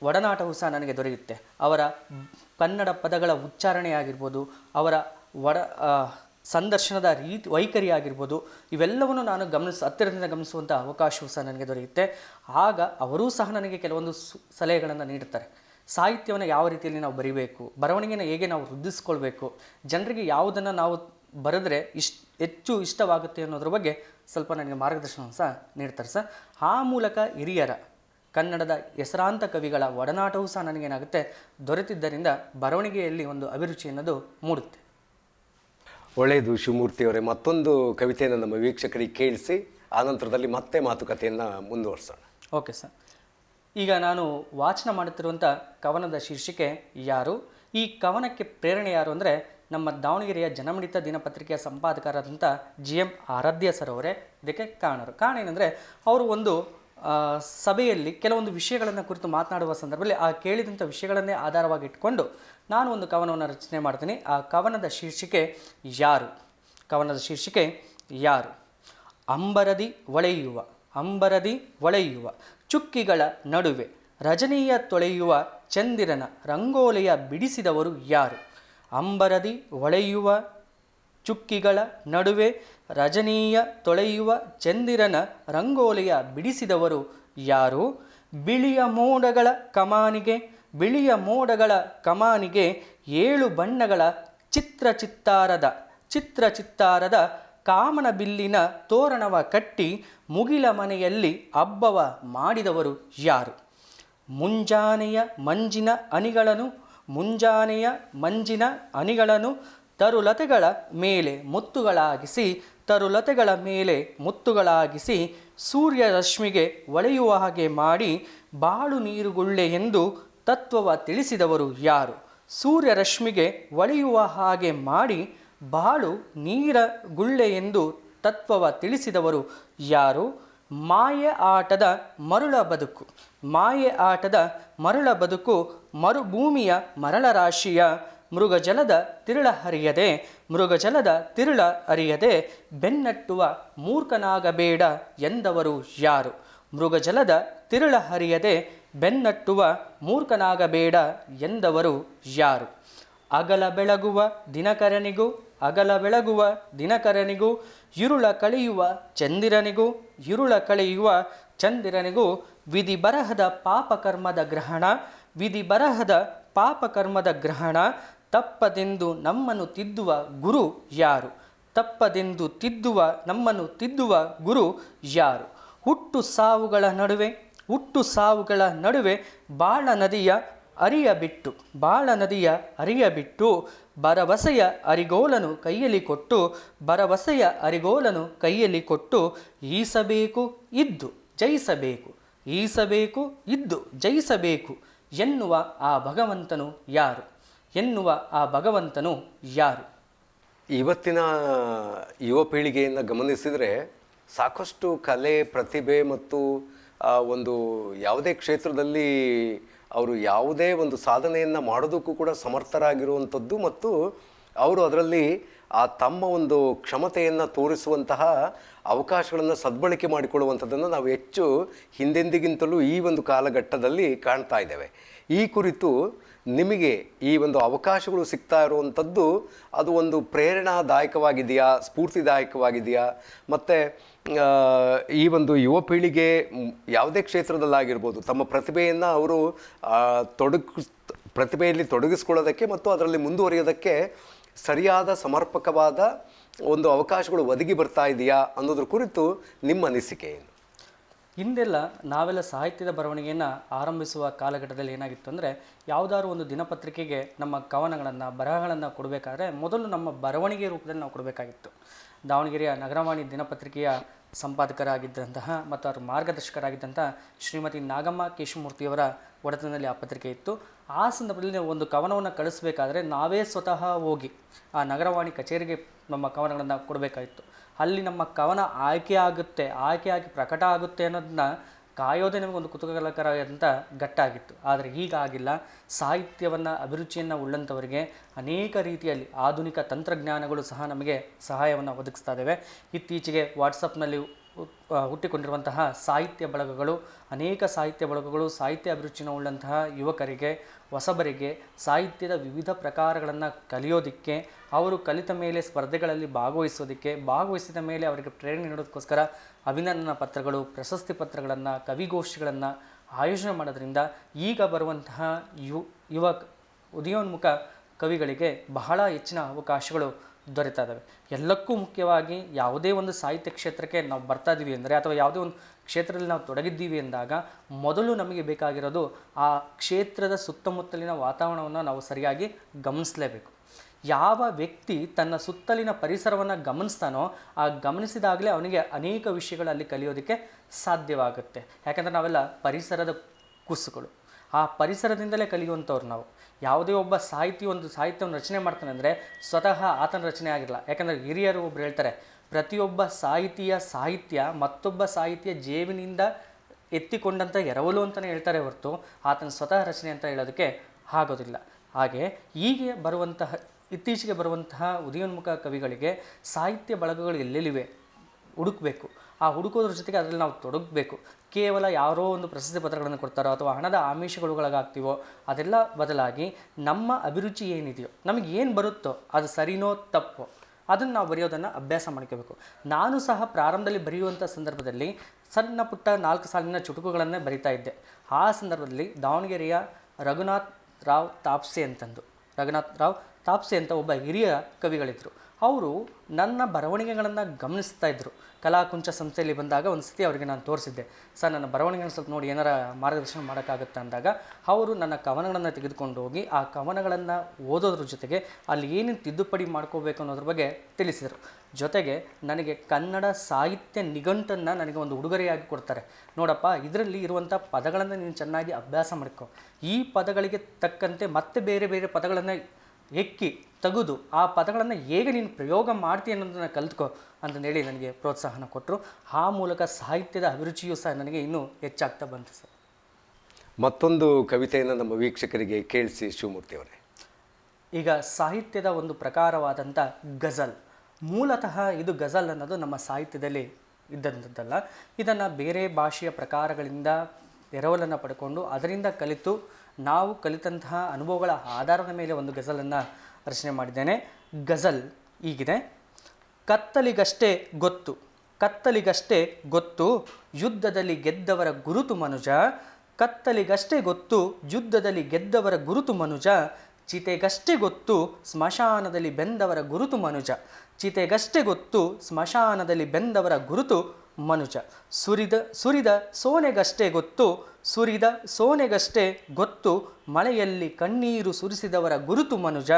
ಒಡನಾಟವೂ ಸಹ ನನಗೆ ದೊರೆಯುತ್ತೆ. ಅವರ ಕನ್ನಡ ಪದಗಳ ಉಚ್ಚಾರಣೆ ಆಗಿರ್ಬೋದು, ಅವರ ಸಂದರ್ಶನದ ವೈಖರಿ ಆಗಿರ್ಬೋದು, ಇವೆಲ್ಲವನ್ನು ನಾನು ಹತ್ತಿರದಿಂದ ಗಮನಿಸುವಂಥ ಅವಕಾಶವೂ ಸಹ ನನಗೆ ದೊರೆಯುತ್ತೆ. ಆಗ ಅವರೂ ಸಹ ನನಗೆ ಕೆಲವೊಂದು ಸಲಹೆಗಳನ್ನು ನೀಡುತ್ತಾರೆ. ಸಾಹಿತ್ಯವನ್ನು ಯಾವ ರೀತಿಯಲ್ಲಿ ನಾವು ಬರೀಬೇಕು, ಬರವಣಿಗೆನ ಹೇಗೆ ನಾವು ವೃದ್ಧಿಸ್ಕೊಳ್ಬೇಕು, ಜನರಿಗೆ ಯಾವುದನ್ನು ನಾವು ಬರೆದ್ರೆ ಹೆಚ್ಚು ಇಷ್ಟವಾಗುತ್ತೆ ಅನ್ನೋದ್ರ ಬಗ್ಗೆ ಸ್ವಲ್ಪ ನನಗೆ ಮಾರ್ಗದರ್ಶನ ಸಹ ನೀಡ್ತಾರೆ ಸರ್. ಆ ಮೂಲಕ ಹಿರಿಯರ ಕನ್ನಡದ ಹೆಸರಾಂತ ಕವಿಗಳ ಒಡನಾಟವೂ ಸಹ ನನಗೇನಾಗುತ್ತೆ ದೊರೆತಿದ್ದರಿಂದ ಬರವಣಿಗೆಯಲ್ಲಿ ಒಂದು ಅಭಿರುಚಿ ಅನ್ನೋದು ಮೂಡುತ್ತೆ. ಒಳ್ಳೆಯದು ಶಿವಮೂರ್ತಿಯವರೇ, ಮತ್ತೊಂದು ಕವಿತೆಯನ್ನು ನಮ್ಮ ವೀಕ್ಷಕರಿಗೆ ಕೇಳಿಸಿ ಆನಂತರದಲ್ಲಿ ಮತ್ತೆ ಮಾತುಕತೆಯನ್ನು ಮುಂದುವರಿಸೋಣ. Okay sir. ಈಗ ನಾನು ವಾಚನ ಮಾಡುತ್ತಿರುವಂಥ ಕವನದ ಶೀರ್ಷಿಕೆ ಯಾರು. ಈ ಕವನಕ್ಕೆ ಪ್ರೇರಣೆ ಯಾರು ಅಂದರೆ ನಮ್ಮ ದಾವಣಗೆರೆಯ ಜನಮಿಡಿತ ದಿನಪತ್ರಿಕೆಯ ಸಂಪಾದಕರಾದಂಥ GM ಆರಾಧ್ಯ ಸರ್ ಅವರೇ ಇದಕ್ಕೆ ಕಾರಣ ಏನಂದರೆ ಅವರು ಒಂದು ಸಭೆಯಲ್ಲಿ ಕೆಲವೊಂದು ವಿಷಯಗಳನ್ನು ಕುರಿತು ಮಾತನಾಡುವ ಸಂದರ್ಭದಲ್ಲಿ ಆ ಕೇಳಿದಂಥ ವಿಷಯಗಳನ್ನೇ ಆಧಾರವಾಗಿ ಇಟ್ಕೊಂಡು ನಾನು ಒಂದು ಕವನವನ್ನು ರಚನೆ ಮಾಡ್ತೀನಿ. ಆ ಕವನದ ಶೀರ್ಷಿಕೆ ಯಾರು. ಅಂಬರದಿ ಒಳೆಯುವ ಚುಕ್ಕಿಗಳ ನಡುವೆ ರಜನೀಯ ತೊಳೆಯುವ ಚಂದಿರನ ರಂಗೋಲಿಯ ಬಿಡಿಸಿದವರು ಯಾರು. ಅಂಬರದಿ ಒಳೆಯುವ ಚುಕ್ಕಿಗಳ ನಡುವೆ ರಜನೀಯ ತೊಳೆಯುವ ಚಂದಿರನ ರಂಗೋಲಿಯ ಬಿಡಿಸಿದವರು ಯಾರು. ಬಿಳಿಯ ಮೋಡಗಳ ಕಮಾನಿಗೆ 7 ಬಣ್ಣಗಳ ಚಿತ್ರಚಿತ್ತಾರದ ಕಾಮನ ಬಿಲ್ಲಿನ ತೋರಣವ ಕಟ್ಟಿ ಮುಗಿಲ ಮನೆಯಲ್ಲಿ ಹಬ್ಬವ ಮಾಡಿದವರು ಯಾರು. ಮುಂಜಾನೆಯ ಮಂಜಿನ ಅನಿಗಳನ್ನು ತರುಲತೆಗಳ ಮೇಲೆ ಮುತ್ತುಗಳಾಗಿಸಿ ಸೂರ್ಯ ರಶ್ಮಿಗೆ ಒಳೆಯುವ ಹಾಗೆ ಮಾಡಿ ಬಾಳು ನೀರುಗುಳ್ಳೆ ಎಂದು ತತ್ವವ ತಿಳಿಸಿದವರು ಯಾರು. ಸೂರ್ಯ ರಶ್ಮಿಗೆ ಒಳೆಯುವ ಹಾಗೆ ಮಾಡಿ ಬಾಳು ನೀರ ಗುಳ್ಳೆ ಎಂದು ತತ್ವವ ತಿಳಿಸಿದವರು ಯಾರು. ಮಾಯೆ ಆಟದ ಮರಳ ಬದುಕು ಮರುಭೂಮಿಯ ಮರಳ ರಾಶಿಯ ಮೃಗಜಲದ ತಿರುಳ ಅರಿಯದೆ ಬೆನ್ನಟ್ಟುವ ಮೂರ್ಖನಾಗಬೇಡ ಎಂದವರು ಯಾರು. ಮೃಗಜಲದ ತಿರುಳ ಹರಿಯದೆ ಬೆನ್ನಟ್ಟುವ ಮೂರ್ಖನಾಗಬೇಡ ಎಂದವರು ಯಾರು. ಅಗಲ ಬೆಳಗುವ ದಿನಕರನಿಗೂ ಇರುಳ ಕಳೆಯುವ ಚಂದಿರನಿಗೂ ವಿಧಿ ಬರಹದ ಪಾಪಕರ್ಮದ ಗ್ರಹಣ ತಪ್ಪದೆಂದು ನಮ್ಮನ್ನು ತಿದ್ದುವ ಗುರು ಯಾರು. ಹುಟ್ಟು ಸಾವುಗಳ ನಡುವೆ ಬಾಳ ನದಿಯ ಅರಿಯಬಿಟ್ಟು ಭರವಸೆಯ ಅರಿಗೋಲನು ಕೈಯಲ್ಲಿ ಕೊಟ್ಟು ಈಸಬೇಕು ಇದ್ದು ಜಯಿಸಬೇಕು ಎನ್ನುವ ಆ ಭಗವಂತನು ಯಾರು. ಇವತ್ತಿನ ಯುವ ಪೀಳಿಗೆಯನ್ನು ಗಮನಿಸಿದರೆ ಸಾಕಷ್ಟು ಕಲೆ ಪ್ರತಿಭೆ ಮತ್ತು ಒಂದು ಯಾವುದೇ ಕ್ಷೇತ್ರದಲ್ಲಿ ಅವರು ಯಾವುದೇ ಒಂದು ಸಾಧನೆಯನ್ನು ಮಾಡೋದಕ್ಕೂ ಕೂಡ ಸಮರ್ಥರಾಗಿರುವಂಥದ್ದು ಮತ್ತು ಅವರು ಅದರಲ್ಲಿ ತಮ್ಮ ಒಂದು ಕ್ಷಮತೆಯನ್ನು ತೋರಿಸುವಂತಹ ಅವಕಾಶಗಳನ್ನು ಸದ್ಬಳಕೆ ಮಾಡಿಕೊಳ್ಳುವಂಥದ್ದನ್ನು ನಾವು ಹೆಚ್ಚು ಹಿಂದೆಂದಿಗಿಂತಲೂ ಈ ಒಂದು ಕಾಲಘಟ್ಟದಲ್ಲಿ ಕಾಣ್ತಾ ಇದ್ದೇವೆ. ಈ ಕುರಿತು ನಿಮಗೆ ಈ ಒಂದು ಅವಕಾಶಗಳು ಸಿಗ್ತಾ ಇರುವಂಥದ್ದು ಅದು ಒಂದು ಪ್ರೇರಣಾದಾಯಕವಾಗಿದೆಯಾ, ಸ್ಫೂರ್ತಿದಾಯಕವಾಗಿದೆಯಾ? ಮತ್ತು ಈ ಒಂದು ಯುವ ಪೀಳಿಗೆ ಯಾವುದೇ ಕ್ಷೇತ್ರದಲ್ಲಾಗಿರ್ಬೋದು ತಮ್ಮ ಪ್ರತಿಭೆಯನ್ನು ಅವರು ಪ್ರತಿಭೆಯಲ್ಲಿ ತೊಡಗಿಸ್ಕೊಳ್ಳೋದಕ್ಕೆ ಮತ್ತು ಅದರಲ್ಲಿ ಮುಂದುವರಿಯೋದಕ್ಕೆ ಸರಿಯಾದ ಸಮರ್ಪಕವಾದ ಒಂದು ಅವಕಾಶಗಳು ಒದಗಿ ಬರ್ತಾ ಇದೆಯಾ ಅನ್ನೋದ್ರ ಕುರಿತು ನಿಮ್ಮ ಅನಿಸಿಕೆ ಏನು? ಹಿಂದೆಲ್ಲ ನಾವೆಲ್ಲ ಸಾಹಿತ್ಯದ ಬರವಣಿಗೆಯನ್ನು ಆರಂಭಿಸುವ ಕಾಲಘಟ್ಟದಲ್ಲಿ ಏನಾಗಿತ್ತು ಅಂದರೆ, ಯಾವುದಾದ್ರು ಒಂದು ದಿನಪತ್ರಿಕೆಗೆ ನಮ್ಮ ಕವನಗಳನ್ನು ಬರಹಗಳನ್ನು ಕೊಡಬೇಕಾದ್ರೆ ಮೊದಲು ನಮ್ಮ ಬರವಣಿಗೆ ರೂಪದಲ್ಲಿ ನಾವು ಕೊಡಬೇಕಾಗಿತ್ತು. ದಾವಣಗೆರೆಯ ನಗರವಾಣಿ ದಿನಪತ್ರಿಕೆಯ ಸಂಪಾದಕರಾಗಿದ್ದಂತಹ ಮತ್ತು ಅವರ ಮಾರ್ಗದರ್ಶಕರಾಗಿದ್ದಂತಹ ಶ್ರೀಮತಿ ನಾಗಮ್ಮ ಕೇಶಮೂರ್ತಿಯವರ ಒಡೆತನದಲ್ಲಿ ಆ ಪತ್ರಿಕೆ ಇತ್ತು. ಆ ಸಂದರ್ಭದಲ್ಲಿ ಒಂದು ಕವನವನ್ನು ಕಳಿಸ್ಬೇಕಾದ್ರೆ ನಾವೇ ಸ್ವತಃ ಹೋಗಿ ಆ ನಗರವಾಣಿ ಕಚೇರಿಗೆ ನಮ್ಮ ಕವನಗಳನ್ನು ಕೊಡಬೇಕಾಗಿತ್ತು. ಅಲ್ಲಿ ನಮ್ಮ ಕವನ ಆಯ್ಕೆಯಾಗಿ ಪ್ರಕಟ ಆಗುತ್ತೆ ಅನ್ನೋದನ್ನ ಕಾಯೋದೇ ನಮಗೊಂದು ಕುತೂಹಲಕರವಾದಂಥ ಘಟ್ಟಾಗಿತ್ತು. ಆದರೆ ಹೀಗಾಗಿಲ್ಲ. ಸಾಹಿತ್ಯವನ್ನು ಅಭಿರುಚಿಯನ್ನು ಉಳ್ಳಂಥವರಿಗೆ ಅನೇಕ ರೀತಿಯಲ್ಲಿ ಆಧುನಿಕ ತಂತ್ರಜ್ಞಾನಗಳು ಸಹ ನಮಗೆ ಸಹಾಯವನ್ನು ಒದಗಿಸ್ತಾ ಇದ್ದಾವೆ. ಇತ್ತೀಚೆಗೆ ವಾಟ್ಸಪ್ನಲ್ಲಿ ಹುಟ್ಟಿಕೊಂಡಿರುವಂತಹ ಸಾಹಿತ್ಯ ಬಳಗಗಳು, ಅನೇಕ ಸಾಹಿತ್ಯ ಬಳಗಗಳು ಸಾಹಿತ್ಯ ಅಭಿರುಚಿನ ಉಳ್ಳಂತಹ ಯುವಕರಿಗೆ, ಹೊಸಬರಿಗೆ ಸಾಹಿತ್ಯದ ವಿವಿಧ ಪ್ರಕಾರಗಳನ್ನು ಕಲಿಯೋದಕ್ಕೆ, ಅವರು ಕಲಿತ ಮೇಲೆ ಸ್ಪರ್ಧೆಗಳಲ್ಲಿ ಭಾಗವಹಿಸಿದ ಮೇಲೆ ಅವರಿಗೆ ಪ್ರೇರಣೆ ನೀಡೋದಕ್ಕೋಸ್ಕರ ಅಭಿನಂದನಾ ಪತ್ರಗಳು, ಪ್ರಶಸ್ತಿ ಪತ್ರಗಳನ್ನು, ಕವಿಗೋಷ್ಠಿಗಳನ್ನು ಆಯೋಜನೆ ಮಾಡೋದ್ರಿಂದ ಈಗ ಬರುವಂತಹ ಯುವ ಉದಯೋನ್ಮುಖ ಕವಿಗಳಿಗೆ ಬಹಳ ಹೆಚ್ಚಿನ ಅವಕಾಶಗಳು ದೊರೆತಾ ಇದ್ದಾವೆ. ಎಲ್ಲಕ್ಕೂ ಮುಖ್ಯವಾಗಿ ಯಾವುದೇ ಒಂದು ಸಾಹಿತ್ಯ ಕ್ಷೇತ್ರಕ್ಕೆ ನಾವು ಬರ್ತಾ ಇದ್ದೀವಿ ಅಂದರೆ, ಅಥವಾ ಯಾವುದೇ ಒಂದು ಕ್ಷೇತ್ರದಲ್ಲಿ ನಾವು ತೊಡಗಿದ್ದೀವಿ ಎಂದಾಗ ಮೊದಲು ನಮಗೆ ಬೇಕಾಗಿರೋದು ಆ ಕ್ಷೇತ್ರದ ಸುತ್ತಮುತ್ತಲಿನ ವಾತಾವರಣವನ್ನು ನಾವು ಸರಿಯಾಗಿ ಗಮನಿಸಲೇಬೇಕು. ಯಾವ ವ್ಯಕ್ತಿ ತನ್ನ ಸುತ್ತಲಿನ ಪರಿಸರವನ್ನು ಗಮನಿಸ್ತಾನೋ ಆ ಗಮನಿಸಿದಾಗಲೇ ಅವನಿಗೆ ಅನೇಕ ವಿಷಯಗಳಲ್ಲಿ ಕಲಿಯೋದಕ್ಕೆ ಸಾಧ್ಯವಾಗುತ್ತೆ. ಯಾಕಂದರೆ ನಾವೆಲ್ಲ ಪರಿಸರದ ಕುಸುಗಳು. ಆ ಪರಿಸರದಿಂದಲೇ ಕಲಿಯುವಂಥವ್ರು ನಾವು. ಯಾವುದೇ ಒಬ್ಬ ಒಂದು ಸಾಹಿತ್ಯವನ್ನು ರಚನೆ ಮಾಡ್ತಾನೆ ಅಂದರೆ ಸ್ವತಃ ಆತನ ರಚನೆ ಆಗಿರಲ್ಲ. ಯಾಕಂದರೆ ಹಿರಿಯರು ಒಬ್ರು ಹೇಳ್ತಾರೆ, ಪ್ರತಿಯೊಬ್ಬ ಸಾಹಿತ್ಯ ಮತ್ತೊಬ್ಬ ಸಾಹಿತ್ಯ ಜೇಬಿನಿಂದ ಎತ್ತಿಕೊಂಡಂಥ ಎರವಲು ಅಂತಲೇ ಹೇಳ್ತಾರೆ ಹೊರತು ಆತನ ಸ್ವತಃ ರಚನೆ ಅಂತ ಹೇಳೋದಕ್ಕೆ ಆಗೋದಿಲ್ಲ. ಹಾಗೆ ಇತ್ತೀಚೆಗೆ ಬರುವಂತಹ ಉದಯೋನ್ಮುಖ ಕವಿಗಳಿಗೆ ಸಾಹಿತ್ಯ ಬಳಗಗಳು ಎಲ್ಲೆಲ್ಲಿವೆ ಹುಡುಕಬೇಕು. ಆ ಹುಡುಕೋದ್ರ ಜೊತೆಗೆ ಅದರಲ್ಲಿ ನಾವು ತೊಡಗಬೇಕು. ಕೇವಲ ಯಾರೋ ಒಂದು ಪ್ರಶಸ್ತಿ ಪತ್ರಗಳನ್ನು ಕೊಡ್ತಾರೋ ಅಥವಾ ಹಣದ ಆಮಿಷಗಳಾಗ್ತೀವೋ ಅದೆಲ್ಲ ಬದಲಾಗಿ ನಮ್ಮ ಅಭಿರುಚಿ ಏನಿದೆಯೋ, ನಮಗೆ ಏನು ಬರುತ್ತೋ ಅದು ಸರಿನೋ ತಪ್ಪೋ ಅದನ್ನು ನಾವು ಬರೆಯೋದನ್ನು ಅಭ್ಯಾಸ ಮಾಡ್ಕೋಬೇಕು. ನಾನು ಸಹ ಪ್ರಾರಂಭದಲ್ಲಿ ಬರೆಯುವಂಥ ಸಂದರ್ಭದಲ್ಲಿ ಸಣ್ಣ ಪುಟ್ಟ 4 ಸಾಲಿನ ಚುಟುಕುಗಳನ್ನೇ ಬರಿತಾ ಇದ್ದೆ. ಆ ಸಂದರ್ಭದಲ್ಲಿ ದಾವಣಗೆರೆಯ ರಘುನಾಥ್ ರಾವ್ ತಾಪ್ಸೆ ಅಂತ ಒಬ್ಬ ಹಿರಿಯ ಕವಿಗಳಿದ್ದರು. ಅವರು ನನ್ನ ಬರವಣಿಗೆಗಳನ್ನು ಗಮನಿಸ್ತಾ ಇದ್ದರು. ಕಲಾಕುಂಚ ಸಂಸ್ಥೆಯಲ್ಲಿ ಬಂದಾಗ ಒಂದು ಸತಿ ಅವರಿಗೆ ನಾನು ತೋರಿಸಿದ್ದೆ, ಸರ್ ನನ್ನ ಬರವಣಿಗೆಗಳನ್ನು ಸ್ವಲ್ಪ ನೋಡಿ ಏನಾರ ಮಾರ್ಗದರ್ಶನ ಮಾಡೋಕ್ಕಾಗುತ್ತೆ ಅಂದಾಗ ಅವರು ನನ್ನ ಕವನಗಳನ್ನು ತೆಗೆದುಕೊಂಡು ಹೋಗಿ ಆ ಕವನಗಳನ್ನು ಓದೋದ್ರ ಜೊತೆಗೆ ಅಲ್ಲಿ ಏನೇನು ತಿದ್ದುಪಡಿ ಮಾಡ್ಕೋಬೇಕು ಅನ್ನೋದ್ರ ಬಗ್ಗೆ ತಿಳಿಸಿದರು. ಜೊತೆಗೆ ನನಗೆ ಕನ್ನಡ ಸಾಹಿತ್ಯ ನಿಘಂಟನ್ನು ನನಗೆ ಒಂದು ಉಡುಗೊರೆಯಾಗಿ ಕೊಡ್ತಾರೆ. ನೋಡಪ್ಪ, ಇದರಲ್ಲಿ ಇರುವಂಥ ಪದಗಳನ್ನು ನೀನು ಚೆನ್ನಾಗಿ ಅಭ್ಯಾಸ ಮಾಡ್ಕೊ, ಈ ಪದಗಳಿಗೆ ತಕ್ಕಂತೆ ಮತ್ತೆ ಬೇರೆ ಬೇರೆ ಪದಗಳನ್ನು ತೆಗೆದು ಆ ಪದಗಳನ್ನು ಹೇಗೆ ನೀನು ಪ್ರಯೋಗ ಮಾಡ್ತೀಯ ಅನ್ನೋದನ್ನು ಕಲಿತ್ಕೊ ಅಂತಂದೇಳಿ ನನಗೆ ಪ್ರೋತ್ಸಾಹನ ಕೊಟ್ಟರು. ಆ ಮೂಲಕ ಸಾಹಿತ್ಯದ ಅಭಿರುಚಿಯೂ ಸಹ ನನಗೆ ಇನ್ನೂ ಹೆಚ್ಚಾಗ್ತಾ ಬಂತು ಸರ್. ಮತ್ತೊಂದು ಕವಿತೆಯನ್ನು ನಮ್ಮ ವೀಕ್ಷಕರಿಗೆ ಕೇಳಿಸಿ ಶಿವಮೂರ್ತಿಯವರೇ. ಈಗ ಸಾಹಿತ್ಯದ ಒಂದು ಪ್ರಕಾರವಾದಂಥ ಗಜಲ್, ಮೂಲತಃ ಇದು ಗಜಲ್ ಅನ್ನೋದು ನಮ್ಮ ಸಾಹಿತ್ಯದಲ್ಲಿ ಇದ್ದಂಥದ್ದಲ್ಲ. ಇದನ್ನು ಬೇರೆ ಭಾಷೆಯ ಪ್ರಕಾರಗಳಿಂದ ಎರವಲನ್ನು ಪಡ್ಕೊಂಡು ಅದರಿಂದ ಕಲಿತು ನಾವು ಕಲಿತಂತಹ ಅನುಭವಗಳ ಆಧಾರದ ಮೇಲೆ ಒಂದು ಗಜಲನ್ನು ರಚನೆ ಮಾಡಿದ್ದೇನೆ. ಗಜಲ್ ಹೀಗಿದೆ. ಕತ್ತಲಿಗಷ್ಟೇ ಗೊತ್ತು ಯುದ್ಧದಲ್ಲಿ ಗೆದ್ದವರ ಗುರುತು ಮನುಜ, ಕತ್ತಲಿಗಷ್ಟೇ ಗೊತ್ತು ಯುದ್ಧದಲ್ಲಿ ಗೆದ್ದವರ ಗುರುತು ಮನುಜ, ಚಿತೆಗಷ್ಟೇ ಗೊತ್ತು ಸ್ಮಶಾನದಲ್ಲಿ ಬೆಂದವರ ಗುರುತು ಮನುಜ, ಚಿತೆಗಷ್ಟೇ ಗೊತ್ತು ಸ್ಮಶಾನದಲ್ಲಿ ಬೆಂದವರ ಗುರುತು ಮನುಜ, ಸುರಿದ ಸೋನೆಗಷ್ಟೇ ಗೊತ್ತು ಮಳೆಯಲ್ಲಿ ಕಣ್ಣೀರು ಸುರಿಸಿದವರ ಗುರುತು ಮನುಜ,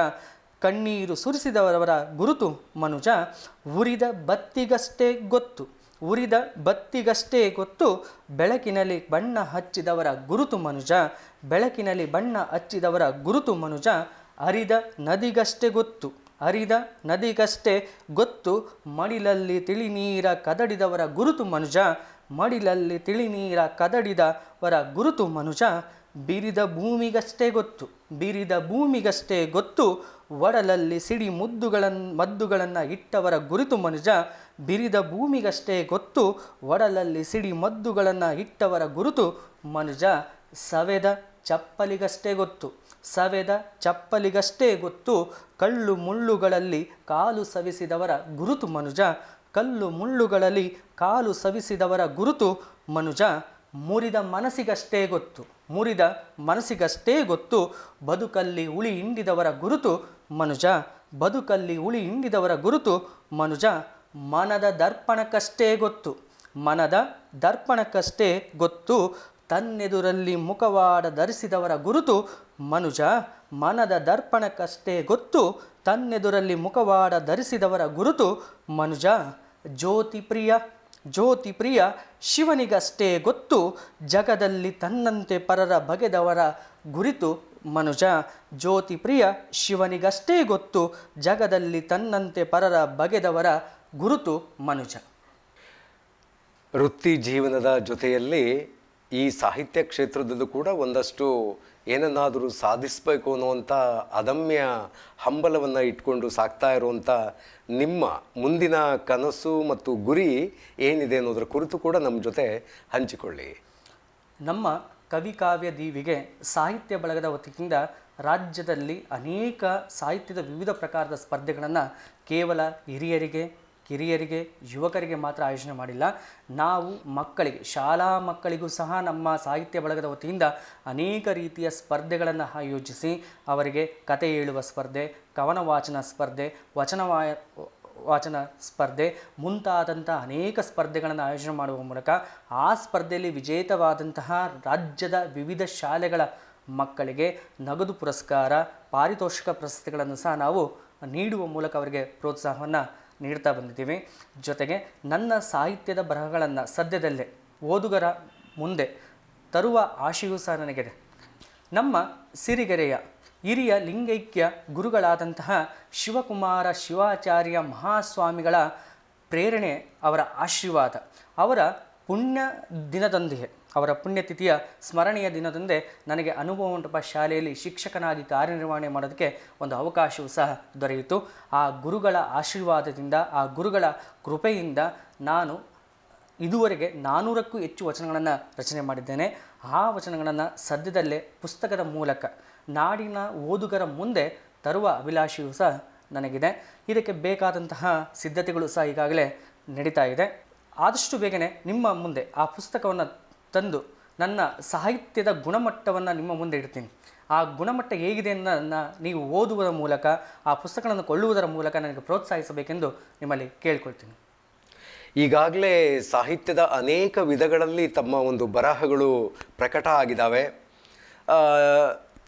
ಕಣ್ಣೀರು ಸುರಿಸಿದವರ ಗುರುತು ಮನುಜ, ಉರಿದ ಬತ್ತಿಗಷ್ಟೇ ಗೊತ್ತು ಬೆಳಕಿನಲ್ಲಿ ಬಣ್ಣ ಹಚ್ಚಿದವರ ಗುರುತು ಮನುಜ, ಬೆಳಕಿನಲ್ಲಿ ಬಣ್ಣ ಹಚ್ಚಿದವರ ಗುರುತು ಮನುಜ, ಹರಿದ ಹರಿದ ನದಿಗಷ್ಟೇ ಗೊತ್ತು ಮಡಿಲಲ್ಲಿ ತಿಳಿನೀರ ಕದಡಿದವರ ಗುರುತು ಮನುಜ. ಮಡಿಲಲ್ಲಿ ತಿಳಿನೀರ ಕದಡಿದವರ ಗುರುತು ಮನುಜ. ಬಿರಿದ ಭೂಮಿಗಷ್ಟೇ ಗೊತ್ತು, ಬಿರಿದ ಭೂಮಿಗಷ್ಟೇ ಗೊತ್ತು ಒಡಲಲ್ಲಿ ಸಿಡಿ ಮದ್ದುಗಳನ್ನು ಇಟ್ಟವರ ಗುರುತು ಮನುಜ. ಬಿರಿದ ಭೂಮಿಗಷ್ಟೇ ಗೊತ್ತು ಒಡಲಲ್ಲಿ ಸಿಡಿ ಮದ್ದುಗಳನ್ನು ಇಟ್ಟವರ ಗುರುತು ಮನುಜ. ಸವೆದ ಚಪ್ಪಲಿಗಷ್ಟೇ ಗೊತ್ತು, ಸವೆದ ಚಪ್ಪಲಿಗಷ್ಟೇ ಗೊತ್ತು ಕಲ್ಲು ಮುಳ್ಳುಗಳಲ್ಲಿ ಕಾಲು ಸವಿಸಿದವರ ಗುರುತು ಮನುಜ. ಕಲ್ಲು ಮುಳ್ಳುಗಳಲ್ಲಿ ಕಾಲು ಸವಿಸಿದವರ ಗುರುತು ಮನುಜ. ಮುರಿದ ಮನಸ್ಸಿಗಷ್ಟೇ ಗೊತ್ತು, ಮುರಿದ ಮನಸ್ಸಿಗಷ್ಟೇ ಗೊತ್ತು ಬದುಕಲ್ಲಿ ಉಳಿ ಹಿಂಡಿದವರ ಗುರುತು ಮನುಜ. ಬದುಕಲ್ಲಿ ಉಳಿ ಹಿಂಡಿದವರ ಗುರುತು ಮನುಜ. ಮನದ ದರ್ಪಣಕ್ಕಷ್ಟೇ ಗೊತ್ತು, ಮನದ ದರ್ಪಣಕ್ಕಷ್ಟೇ ಗೊತ್ತು ತನ್ನೆದುರಲ್ಲಿ ಮುಖವಾಡ ಧರಿಸಿದವರ ಗುರುತು ಮನುಜ. ಮನದ ದರ್ಪಣಕ್ಕಷ್ಟೇ ಗೊತ್ತು ತನ್ನೆದುರಲ್ಲಿ ಮುಖವಾಡ ಧರಿಸಿದವರ ಗುರುತು ಮನುಜ. ಜ್ಯೋತಿ ಪ್ರಿಯ, ಜ್ಯೋತಿ ಪ್ರಿಯ ಶಿವನಿಗಷ್ಟೇ ಗೊತ್ತು ಜಗದಲ್ಲಿ ತನ್ನಂತೆ ಪರರ ಬಗೆದವರ ಗುರುತು ಮನುಜ. ಜ್ಯೋತಿ ಪ್ರಿಯ ಶಿವನಿಗಷ್ಟೇ ಗೊತ್ತು ಜಗದಲ್ಲಿ ತನ್ನಂತೆ ಪರರ ಬಗೆದವರ ಗುರುತು ಮನುಜ. ವೃತ್ತಿ ಜೀವನದ ಜೊತೆಯಲ್ಲಿ ಈ ಸಾಹಿತ್ಯ ಕ್ಷೇತ್ರದಲ್ಲೂ ಕೂಡ ಒಂದಷ್ಟು ಏನನ್ನಾದರೂ ಸಾಧಿಸಬೇಕು ಅನ್ನುವಂಥ ಅದಮ್ಯ ಹಂಬಲವನ್ನು ಇಟ್ಕೊಂಡು ಸಾಕ್ತಾ ಇರುವಂಥ ನಿಮ್ಮ ಮುಂದಿನ ಕನಸು ಮತ್ತು ಗುರಿ ಏನಿದೆ ಅನ್ನೋದ್ರ ಕುರಿತು ಕೂಡ ನಮ್ಮ ಜೊತೆ ಹಂಚಿಕೊಳ್ಳಿ. ನಮ್ಮ ಕವಿ ಕಾವ್ಯ ದೀವಿಗೆ ಸಾಹಿತ್ಯ ಬಳಗದ ವತಿಯಿಂದ ರಾಜ್ಯದಲ್ಲಿ ಅನೇಕ ಸಾಹಿತ್ಯದ ವಿವಿಧ ಪ್ರಕಾರದ ಸ್ಪರ್ಧೆಗಳನ್ನು ಕೇವಲ ಹಿರಿಯರಿಗೆ, ಕಿರಿಯರಿಗೆ, ಯುವಕರಿಗೆ ಮಾತ್ರ ಆಯೋಜನೆ ಮಾಡಿಲ್ಲ. ನಾವು ಮಕ್ಕಳಿಗೆ, ಶಾಲಾ ಮಕ್ಕಳಿಗೂ ಸಹ ನಮ್ಮ ಸಾಹಿತ್ಯ ಬಳಗದ ವತಿಯಿಂದ ಅನೇಕ ರೀತಿಯ ಸ್ಪರ್ಧೆಗಳನ್ನು ಆಯೋಜಿಸಿ ಅವರಿಗೆ ಕತೆ ಹೇಳುವ ಸ್ಪರ್ಧೆ, ಕವನ ವಾಚನ ಸ್ಪರ್ಧೆ, ವಾಚನ ಸ್ಪರ್ಧೆ ಮುಂತಾದಂಥ ಅನೇಕ ಸ್ಪರ್ಧೆಗಳನ್ನು ಆಯೋಜನೆ ಮಾಡುವ ಮೂಲಕ ಆ ಸ್ಪರ್ಧೆಯಲ್ಲಿ ವಿಜೇತವಾದಂತಹ ರಾಜ್ಯದ ವಿವಿಧ ಶಾಲೆಗಳ ಮಕ್ಕಳಿಗೆ ನಗದು ಪುರಸ್ಕಾರ, ಪಾರಿತೋಷಿಕ ಪ್ರಶಸ್ತಿಗಳನ್ನು ಸಹ ನಾವು ನೀಡುವ ಮೂಲಕ ಅವರಿಗೆ ಪ್ರೋತ್ಸಾಹವನ್ನು ನೀಡ್ತಾ ಬಂದಿದ್ದೀವಿ. ಜೊತೆಗೆ ನನ್ನ ಸಾಹಿತ್ಯದ ಬರಹಗಳನ್ನು ಸದ್ಯದಲ್ಲೇ ಓದುಗರ ಮುಂದೆ ತರುವ ಆಶೆಯೂ ಸಹ ನನಗಿದೆ. ನಮ್ಮ ಸಿರಿಗೆರೆಯ ಹಿರಿಯ ಲಿಂಗೈಕ್ಯ ಗುರುಗಳಾದಂತಹ ಶಿವಕುಮಾರ ಶಿವಾಚಾರ್ಯ ಮಹಾಸ್ವಾಮಿಗಳ ಪ್ರೇರಣೆ, ಅವರ ಆಶೀರ್ವಾದ, ಅವರ ಪುಣ್ಯ ದಿನದಂದೇ, ಅವರ ಪುಣ್ಯತಿಥಿಯ ಸ್ಮರಣೆಯ ದಿನದಂದೇ ನನಗೆ ಅನುಭವ ಮಂಟಪ ಶಾಲೆಯಲ್ಲಿ ಶಿಕ್ಷಕನಾಗಿ ಕಾರ್ಯನಿರ್ವಹಣೆ ಮಾಡೋದಕ್ಕೆ ಒಂದು ಅವಕಾಶವೂ ಸಹ ದೊರೆಯಿತು. ಆ ಗುರುಗಳ ಆಶೀರ್ವಾದದಿಂದ, ಆ ಗುರುಗಳ ಕೃಪೆಯಿಂದ ನಾನು ಇದುವರೆಗೆ 400ಕ್ಕೂ ಹೆಚ್ಚು ವಚನಗಳನ್ನು ರಚನೆ ಮಾಡಿದ್ದೇನೆ. ಆ ವಚನಗಳನ್ನು ಸದ್ಯದಲ್ಲೇ ಪುಸ್ತಕದ ಮೂಲಕ ನಾಡಿನ ಓದುಗರ ಮುಂದೆ ತರುವ ಅಭಿಲಾಷೆಯೂ ಸಹ ನನಗಿದೆ. ಇದಕ್ಕೆ ಬೇಕಾದಂತಹ ಸಿದ್ಧತೆಗಳು ಸಹ ಈಗಾಗಲೇ ನಡೀತಾ ಇದೆ. ಆದಷ್ಟು ಬೇಗನೆ ನಿಮ್ಮ ಮುಂದೆ ಆ ಪುಸ್ತಕವನ್ನು ತಂದು ನನ್ನ ಸಾಹಿತ್ಯದ ಗುಣಮಟ್ಟವನ್ನು ನಿಮ್ಮ ಮುಂದೆ ಇಡ್ತೀನಿ. ಆ ಗುಣಮಟ್ಟ ಹೇಗಿದೆ ಅನ್ನೋದನ್ನು ನೀವು ಓದುವುದರ ಮೂಲಕ, ಆ ಪುಸ್ತಕಗಳನ್ನು ಕೊಳ್ಳುವುದರ ಮೂಲಕ ನನಗೆ ಪ್ರೋತ್ಸಾಹಿಸಬೇಕೆಂದು ನಿಮ್ಮಲ್ಲಿ ಕೇಳ್ಕೊಳ್ತೀನಿ. ಈಗಾಗಲೇ ಸಾಹಿತ್ಯದ ಅನೇಕ ವಿಧಗಳಲ್ಲಿ ತಮ್ಮ ಒಂದು ಬರಹಗಳು ಪ್ರಕಟ ಆಗಿದ್ದಾವೆ.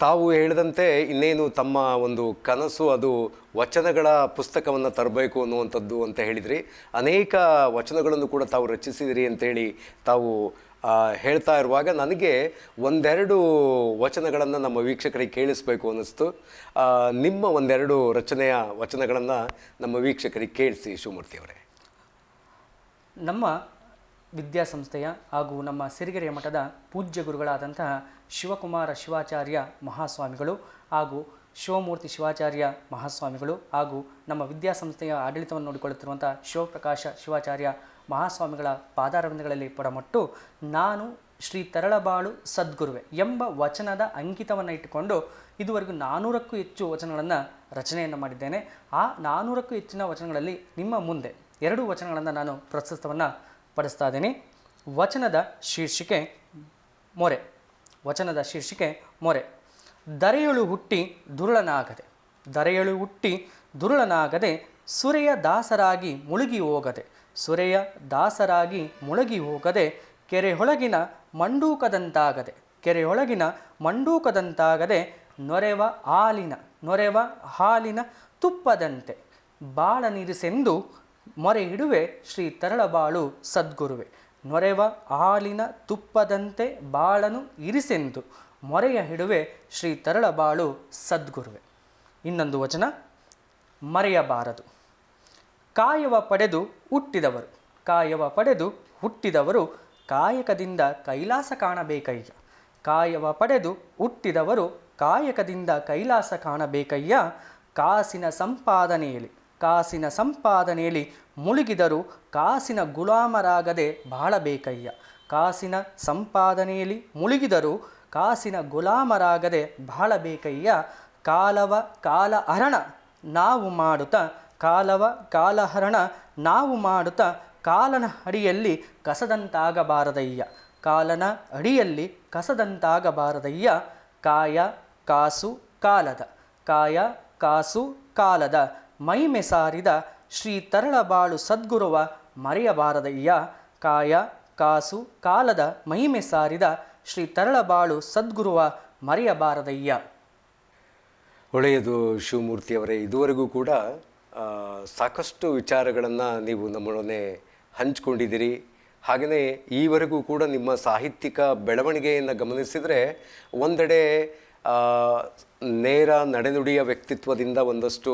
ತಾವು ಹೇಳಿದಂತೆ ಇನ್ನೇನು ತಮ್ಮ ಒಂದು ಕನಸು ಅದು ವಚನಗಳ ಪುಸ್ತಕವನ್ನು ತರಬೇಕು ಅನ್ನುವಂಥದ್ದು ಅಂತ ಹೇಳಿದ್ರಿ. ಅನೇಕ ವಚನಗಳನ್ನು ಕೂಡ ತಾವು ರಚಿಸಿದಿರಿ ಅಂತೇಳಿ ತಾವು ಹೇಳ್ತಾ ಇರುವಾಗ ನನಗೆ ಒಂದೆರಡು ವಚನಗಳನ್ನು ನಮ್ಮ ವೀಕ್ಷಕರಿಗೆ ಕೇಳಿಸ್ಬೇಕು ಅನ್ನಿಸ್ತು. ನಿಮ್ಮ ಒಂದೆರಡು ರಚನೆಯ ವಚನಗಳನ್ನು ನಮ್ಮ ವೀಕ್ಷಕರಿಗೆ ಕೇಳಿಸಿ ಶಿವಮೂರ್ತಿಯವರೇ. ನಮ್ಮ ವಿದ್ಯಾಸಂಸ್ಥೆಯ ಹಾಗೂ ನಮ್ಮ ಸಿರಿಗೆರೆಯ ಮಠದ ಪೂಜ್ಯ ಗುರುಗಳಾದಂತಹ ಶಿವಕುಮಾರ ಶಿವಾಚಾರ್ಯ ಮಹಾಸ್ವಾಮಿಗಳು ಹಾಗೂ ಶಿವಮೂರ್ತಿ ಶಿವಾಚಾರ್ಯ ಮಹಾಸ್ವಾಮಿಗಳು ಹಾಗೂ ನಮ್ಮ ವಿದ್ಯಾಸಂಸ್ಥೆಯ ಆಡಳಿತವನ್ನು ನೋಡಿಕೊಳ್ಳುತ್ತಿರುವಂಥ ಶಿವಪ್ರಕಾಶ ಶಿವಾಚಾರ್ಯ ಮಹಾಸ್ವಾಮಿಗಳ ಪಾದಾರವಿಂದಗಳಲ್ಲಿ ಪೊಡಮಟ್ಟು ನಾನು ಶ್ರೀ ತರಳಬಾಳು ಸದ್ಗುರುವೆ ಎಂಬ ವಚನದ ಅಂಕಿತವನ್ನು ಇಟ್ಟುಕೊಂಡು ಇದುವರೆಗೂ 400ಕ್ಕೂ ಹೆಚ್ಚು ವಚನಗಳನ್ನು ರಚನೆಯನ್ನು ಮಾಡಿದ್ದೇನೆ. ಆ 400ಕ್ಕೂ ಹೆಚ್ಚಿನ ವಚನಗಳಲ್ಲಿ ನಿಮ್ಮ ಮುಂದೆ 2 ವಚನಗಳನ್ನು ನಾನು ಪ್ರಸ್ತುತವನ್ನು ಪಡಿಸ್ತಾ ಇದ್ದೀನಿ. ವಚನದ ಶೀರ್ಷಿಕೆ ಮೊರೆ. ವಚನದ ಶೀರ್ಷಿಕೆ ಮೊರೆ. ದರೆಯಳು ಹುಟ್ಟಿ ದುರುಳನಾಗದೆ, ದರೆಯಳು ಹುಟ್ಟಿ ದುರುಳನಾಗದೆ ಸುರೆಯ ದಾಸರಾಗಿ ಮುಳುಗಿ ಹೋಗದೆ, ಸುರೆಯ ದಾಸರಾಗಿ ಮುಳುಗಿ ಹೋಗದೆ ಕೆರೆಯೊಳಗಿನ ಮಂಡೂಕದಂತಾಗದೆ, ಕೆರೆಯೊಳಗಿನ ಮಂಡೂಕದಂತಾಗದೆ ನೊರೆವ ಹಾಲಿನ ತುಪ್ಪದಂತೆ ಬಾಳನಿರಿಸೆಂದು ಮೊರೆ ಇಡುವೆ ಶ್ರೀ ತರಳಬಾಳು ಸದ್ಗುರುವೆ. ನೊರೆವ ಹಾಲಿನ ತುಪ್ಪದಂತೆ ಬಾಳನು ಇರಿಸೆಂದು ಮೊರೆಯ ಹಿಡುವೆ ಶ್ರೀ ತರಳಬಾಳು ಸದ್ಗುರುವೆ. ಇನ್ನೊಂದು ವಚನ. ಮರೆಯಬಾರದು. ಕಾಯವ ಪಡೆದು ಹುಟ್ಟಿದವರು, ಕಾಯವ ಪಡೆದು ಹುಟ್ಟಿದವರು ಕಾಯಕದಿಂದ ಕೈಲಾಸ ಕಾಣಬೇಕಯ್ಯ. ಕಾಯವ ಪಡೆದು ಹುಟ್ಟಿದವರು ಕಾಯಕದಿಂದ ಕೈಲಾಸ ಕಾಣಬೇಕಯ್ಯ. ಕಾಸಿನ ಸಂಪಾದನೆಯಲ್ಲಿ, ಕಾಸಿನ ಸಂಪಾದನೆಯಲ್ಲಿ ಮುಳುಗಿದರು ಕಾಸಿನ ಗುಲಾಮರಾಗದೆ ಬಾಳಬೇಕಯ್ಯ. ಕಾಸಿನ ಸಂಪಾದನೆಯಲ್ಲಿ ಮುಳುಗಿದರು ಕಾಸಿನ ಗುಲಾಮರಾಗದೆ ಬಾಳಬೇಕಯ್ಯ. ಕಾಲವ ಕಾಲಹರಣ ನಾವು ಮಾಡುತ್ತಾ, ಕಾಲವ ಕಾಲಹರಣ ನಾವು ಮಾಡುತ್ತಾ ಕಾಲನ ಅಡಿಯಲ್ಲಿ ಕಸದಂತಾಗಬಾರದಯ್ಯ. ಕಾಲನ ಅಡಿಯಲ್ಲಿ ಕಸದಂತಾಗಬಾರದಯ್ಯ. ಕಾಯ ಕಾಸು ಕಾಲದ, ಕಾಯ ಕಾಸು ಕಾಲದ ಮಹಿಮೆ ಸಾರಿದ ಶ್ರೀ ತರಳಬಾಳು ಸದ್ಗುರುವ ಮರೆಯಬಾರದಯ್ಯ. ಕಾಯ ಕಾಸು ಕಾಲದ ಮಹಿಮೆ ಸಾರಿದ ಶ್ರೀ ತರಳಬಾಳು ಸದ್ಗುರುವ ಮರೆಯಬಾರದಯ್ಯ. ಒಳ್ಳೆಯದು ಶಿವಮೂರ್ತಿಯವರೇ, ಇದುವರೆಗೂ ಕೂಡ ಸಾಕಷ್ಟು ವಿಚಾರಗಳನ್ನು ನೀವು ನಮ್ಮೊಡನೆ ಹಂಚಿಕೊಂಡಿದ್ದೀರಿ. ಹಾಗೆಯೇ ಈವರೆಗೂ ಕೂಡ ನಿಮ್ಮ ಸಾಹಿತ್ಯಿಕ ಬೆಳವಣಿಗೆಯನ್ನು ಗಮನಿಸಿದರೆ ಒಂದೆಡೆ ನೇರ ನಡೆನುಡಿಯ ವ್ಯಕ್ತಿತ್ವದಿಂದ ಒಂದಷ್ಟು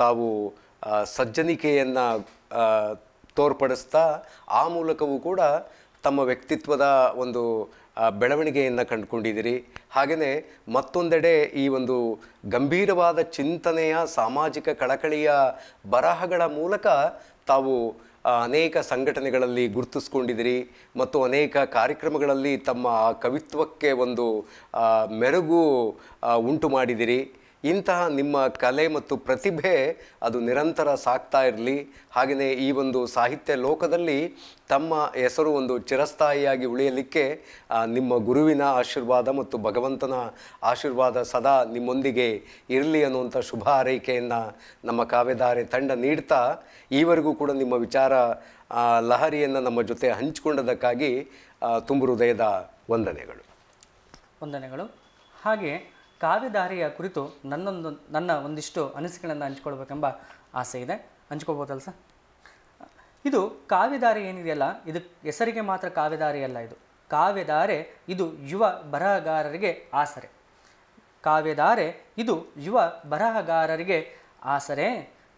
ತಾವು ಸಜ್ಜನಿಕೆಯನ್ನು ತೋರ್ಪಡಿಸ್ತಾ ಆ ಮೂಲಕವೂ ಕೂಡ ತಮ್ಮ ವ್ಯಕ್ತಿತ್ವದ ಒಂದು ಬೆಳವಣಿಗೆಯನ್ನು ಕಂಡುಕೊಂಡಿದ್ದೀರಿ. ಹಾಗೆಯೇ ಮತ್ತೊಂದೆಡೆ ಈ ಒಂದು ಗಂಭೀರವಾದ ಚಿಂತನೆಯ ಸಾಮಾಜಿಕ ಕಳಕಳಿಯ ಬರಹಗಳ ಮೂಲಕ ತಾವು ಅನೇಕ ಸಂಘಟನೆಗಳಲ್ಲಿ ಗುರುತಿಸ್ಕೊಂಡಿದ್ದೀರಿ ಮತ್ತು ಅನೇಕ ಕಾರ್ಯಕ್ರಮಗಳಲ್ಲಿ ತಮ್ಮ ಕವಿತ್ವಕ್ಕೆ ಒಂದು ಮೆರುಗು ಉಂಟು ಮಾಡಿದಿರಿ. ಇಂತಹ ನಿಮ್ಮ ಕಲೆ ಮತ್ತು ಪ್ರತಿಭೆ ಅದು ನಿರಂತರ ಸಾಗ್ತಾ ಇರಲಿ. ಹಾಗೆಯೇ ಈ ಒಂದು ಸಾಹಿತ್ಯ ಲೋಕದಲ್ಲಿ ತಮ್ಮ ಹೆಸರು ಒಂದು ಚಿರಸ್ಥಾಯಿಯಾಗಿ ಉಳಿಯಲಿಕ್ಕೆ ನಿಮ್ಮ ಗುರುವಿನ ಆಶೀರ್ವಾದ ಮತ್ತು ಭಗವಂತನ ಆಶೀರ್ವಾದ ಸದಾ ನಿಮ್ಮೊಂದಿಗೆ ಇರಲಿ ಅನ್ನುವಂಥ ಶುಭ ಹಾರೈಕೆಯನ್ನು ನಮ್ಮ ಕಾವ್ಯಧಾರೆ ತಂಡ ನೀಡ್ತಾ ಈವರೆಗೂ ಕೂಡ ನಿಮ್ಮ ವಿಚಾರ ಲಹರಿಯನ್ನು ನಮ್ಮ ಜೊತೆ ಹಂಚಿಕೊಂಡದಕ್ಕಾಗಿ ತುಂಬು ಹೃದಯದ ವಂದನೆಗಳು. ವಂದನೆಗಳು. ಹಾಗೆ ಕಾವ್ಯಧಾರೆಯ ಕುರಿತು ನನ್ನ ಒಂದಿಷ್ಟು ಅನಿಸಿಕೆಗಳನ್ನು ಹಂಚ್ಕೊಳ್ಬೇಕೆಂಬ ಆಸೆ ಇದೆ. ಹಂಚ್ಕೋಬೋದಲ್ಲ ಸರ್? ಇದು ಕಾವ್ಯಧಾರೆ ಏನಿದೆಯಲ್ಲ, ಇದು ಹೆಸರಿಗೆ ಮಾತ್ರ ಕಾವ್ಯಧಾರೆ ಅಲ್ಲ. ಇದು ಕಾವ್ಯಧಾರೆ, ಇದು ಯುವ ಬರಹಗಾರರಿಗೆ ಆಸರೆ. ಕಾವ್ಯಧಾರೆ ಇದು ಯುವ ಬರಹಗಾರರಿಗೆ ಆಸರೆ.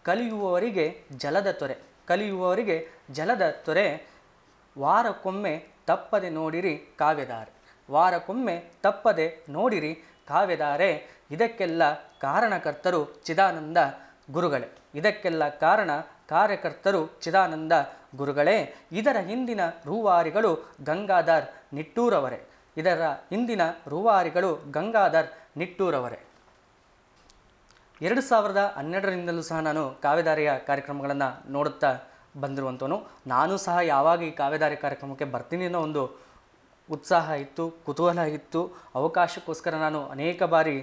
ಕಲಿಯುವವರಿಗೆ ಜಲದ ತೊರೆ, ಕಲಿಯುವವರಿಗೆ ಜಲದ ತೊರೆ. ವಾರಕ್ಕೊಮ್ಮೆ ತಪ್ಪದೆ ನೋಡಿರಿ ಕಾವ್ಯಧಾರೆ, ವಾರಕ್ಕೊಮ್ಮೆ ತಪ್ಪದೆ ನೋಡಿರಿ ಕಾವ್ಯಧಾರೆ. ಇದಕ್ಕೆಲ್ಲ ಕಾರಣಕರ್ತರು ಚಿದಾನಂದ ಗುರುಗಳೇ, ಇದಕ್ಕೆಲ್ಲ ಕಾರಣ ಕಾರ್ಯಕರ್ತರು ಚಿದಾನಂದ ಗುರುಗಳೇ. ಇದರ ಹಿಂದಿನ ರೂವಾರಿಗಳು ಗಂಗಾಧರ್ ನಿಟ್ಟೂರವರೇ, ಇದರ ಹಿಂದಿನ ರೂವಾರಿಗಳು ಗಂಗಾಧರ್ ನಿಟ್ಟೂರವರೇ. 2012ರಿಂದಲೂ ಸಹ ನಾನು ಕಾವ್ಯಧಾರೆಯ ಕಾರ್ಯಕ್ರಮಗಳನ್ನು ನೋಡುತ್ತಾ ಬಂದಿರುವಂಥವನು. ನಾನು ಸಹ ಯಾವಾಗ ಈ ಕಾವ್ಯಧಾರೆ ಕಾರ್ಯಕ್ರಮಕ್ಕೆ ಬರ್ತೀನಿ ಅನ್ನೋ ಒಂದು ಉತ್ಸಾಹ ಇತ್ತು, ಕುತೂಹಲ ಇತ್ತು. ಅವಕಾಶಕ್ಕೋಸ್ಕರ ನಾನು ಅನೇಕ ಬಾರಿ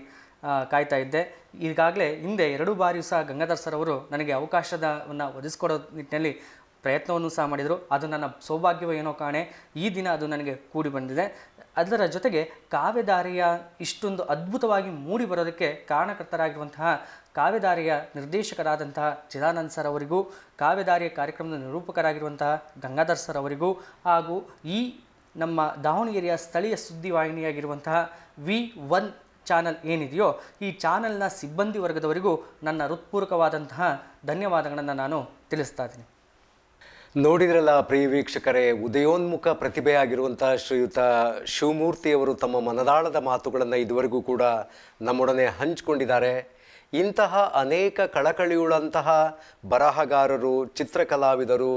ಕಾಯ್ತಾ ಇದ್ದೆ. ಈಗಾಗಲೇ ಹಿಂದೆ 2 ಬಾರಿಯೂ ಸಹ ಗಂಗಾಧರ್ ಸರ್ ಅವರು ನನಗೆ ಅವಕಾಶವನ್ನು ಒದಗಿಸ್ಕೊಡೋ ನಿಟ್ಟಿನಲ್ಲಿ ಪ್ರಯತ್ನವನ್ನು ಸಹ ಮಾಡಿದರು. ಅದು ನನ್ನ ಸೌಭಾಗ್ಯವೋ ಏನೋ ಕಾಣೆ, ಈ ದಿನ ಅದು ನನಗೆ ಕೂಡಿ ಬಂದಿದೆ. ಅದರ ಜೊತೆಗೆ ಕಾವ್ಯಧಾರೆಯ ಇಷ್ಟೊಂದು ಅದ್ಭುತವಾಗಿ ಮೂಡಿ ಬರೋದಕ್ಕೆ ಕಾರಣಕರ್ತರಾಗಿರುವಂತಹ ಕಾವ್ಯಧಾರೆಯ ನಿರ್ದೇಶಕರಾದಂತಹ ಚಿದಾನಂದ್ ಸರ್ ಅವರಿಗೂ, ಕಾವ್ಯಧಾರೆಯ ಕಾರ್ಯಕ್ರಮದ ನಿರೂಪಕರಾಗಿರುವಂತಹ ಗಂಗಾಧರ್ ಸರ್ ಅವರಿಗೂ, ಹಾಗೂ ಈ ನಮ್ಮ ದಾವಣಗೆರೆಯ ಸ್ಥಳೀಯ ಸುದ್ದಿವಾಹಿನಿಯಾಗಿರುವಂತಹ V1 ಚಾನಲ್ ಏನಿದೆಯೋ ಈ ಚಾನಲ್ನ ಸಿಬ್ಬಂದಿ ವರ್ಗದವರಿಗೂ ನನ್ನ ಹೃತ್ಪೂರ್ವಕವಾದಂತಹ ಧನ್ಯವಾದಗಳನ್ನು ನಾನು ತಿಳಿಸ್ತಾ ಇದ್ದೀನಿ. ನೋಡಿದ್ರಲ್ಲ ಪ್ರಿಯ ವೀಕ್ಷಕರೇ, ಉದಯೋನ್ಮುಖ ಪ್ರತಿಭೆಯಾಗಿರುವಂಥ ಶ್ರೀಯುತ ಶಿವಮೂರ್ತಿಯವರು ತಮ್ಮ ಮನದಾಳದ ಮಾತುಗಳನ್ನು ಇದುವರೆಗೂ ಕೂಡ ನಮ್ಮೊಡನೆ ಹಂಚಿಕೊಂಡಿದ್ದಾರೆ. ಇಂತಹ ಅನೇಕ ಕಳಕಳಿಯುಳ್ಳಂತಹ ಬರಹಗಾರರು, ಚಿತ್ರಕಲಾವಿದರು,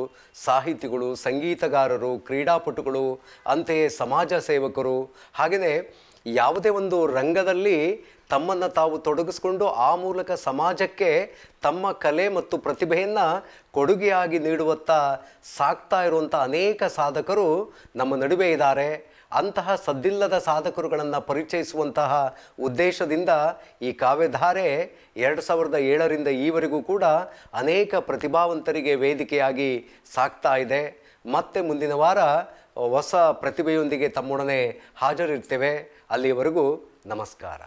ಸಾಹಿತಿಗಳು, ಸಂಗೀತಗಾರರು, ಕ್ರೀಡಾಪಟುಗಳು, ಅಂತೆಯೇ ಸಮಾಜ ಸೇವಕರು, ಹಾಗೆಯೇ ಯಾವುದೇ ಒಂದು ರಂಗದಲ್ಲಿ ತಮ್ಮನ್ನು ತಾವು ತೊಡಗಿಸ್ಕೊಂಡು ಆ ಮೂಲಕ ಸಮಾಜಕ್ಕೆ ತಮ್ಮ ಕಲೆ ಮತ್ತು ಪ್ರತಿಭೆಯನ್ನು ಕೊಡುಗೆಯಾಗಿ ನೀಡುವತ್ತ ಸಾಗ್ತಾ ಇರುವಂಥ ಅನೇಕ ಸಾಧಕರು ನಮ್ಮ ನಡುವೆ ಇದ್ದಾರೆ. ಅಂತಹ ಸದ್ದಿಲ್ಲದ ಸಾಧಕರುಗಳನ್ನು ಪರಿಚಯಿಸುವಂತಹ ಉದ್ದೇಶದಿಂದ ಈ ಕಾವ್ಯಧಾರೆ 2007ರಿಂದ ಈವರೆಗೂ ಕೂಡ ಅನೇಕ ಪ್ರತಿಭಾವಂತರಿಗೆ ವೇದಿಕೆಯಾಗಿ ಸಾಗ್ತಾ ಇದೆ. ಮತ್ತೆ ಮುಂದಿನ ವಾರ ಹೊಸ ಪ್ರತಿಭೆಯೊಂದಿಗೆ ತಮ್ಮೊಡನೆ ಹಾಜರಿರ್ತೇವೆ. ಅಲ್ಲಿಯವರೆಗೂ ನಮಸ್ಕಾರ.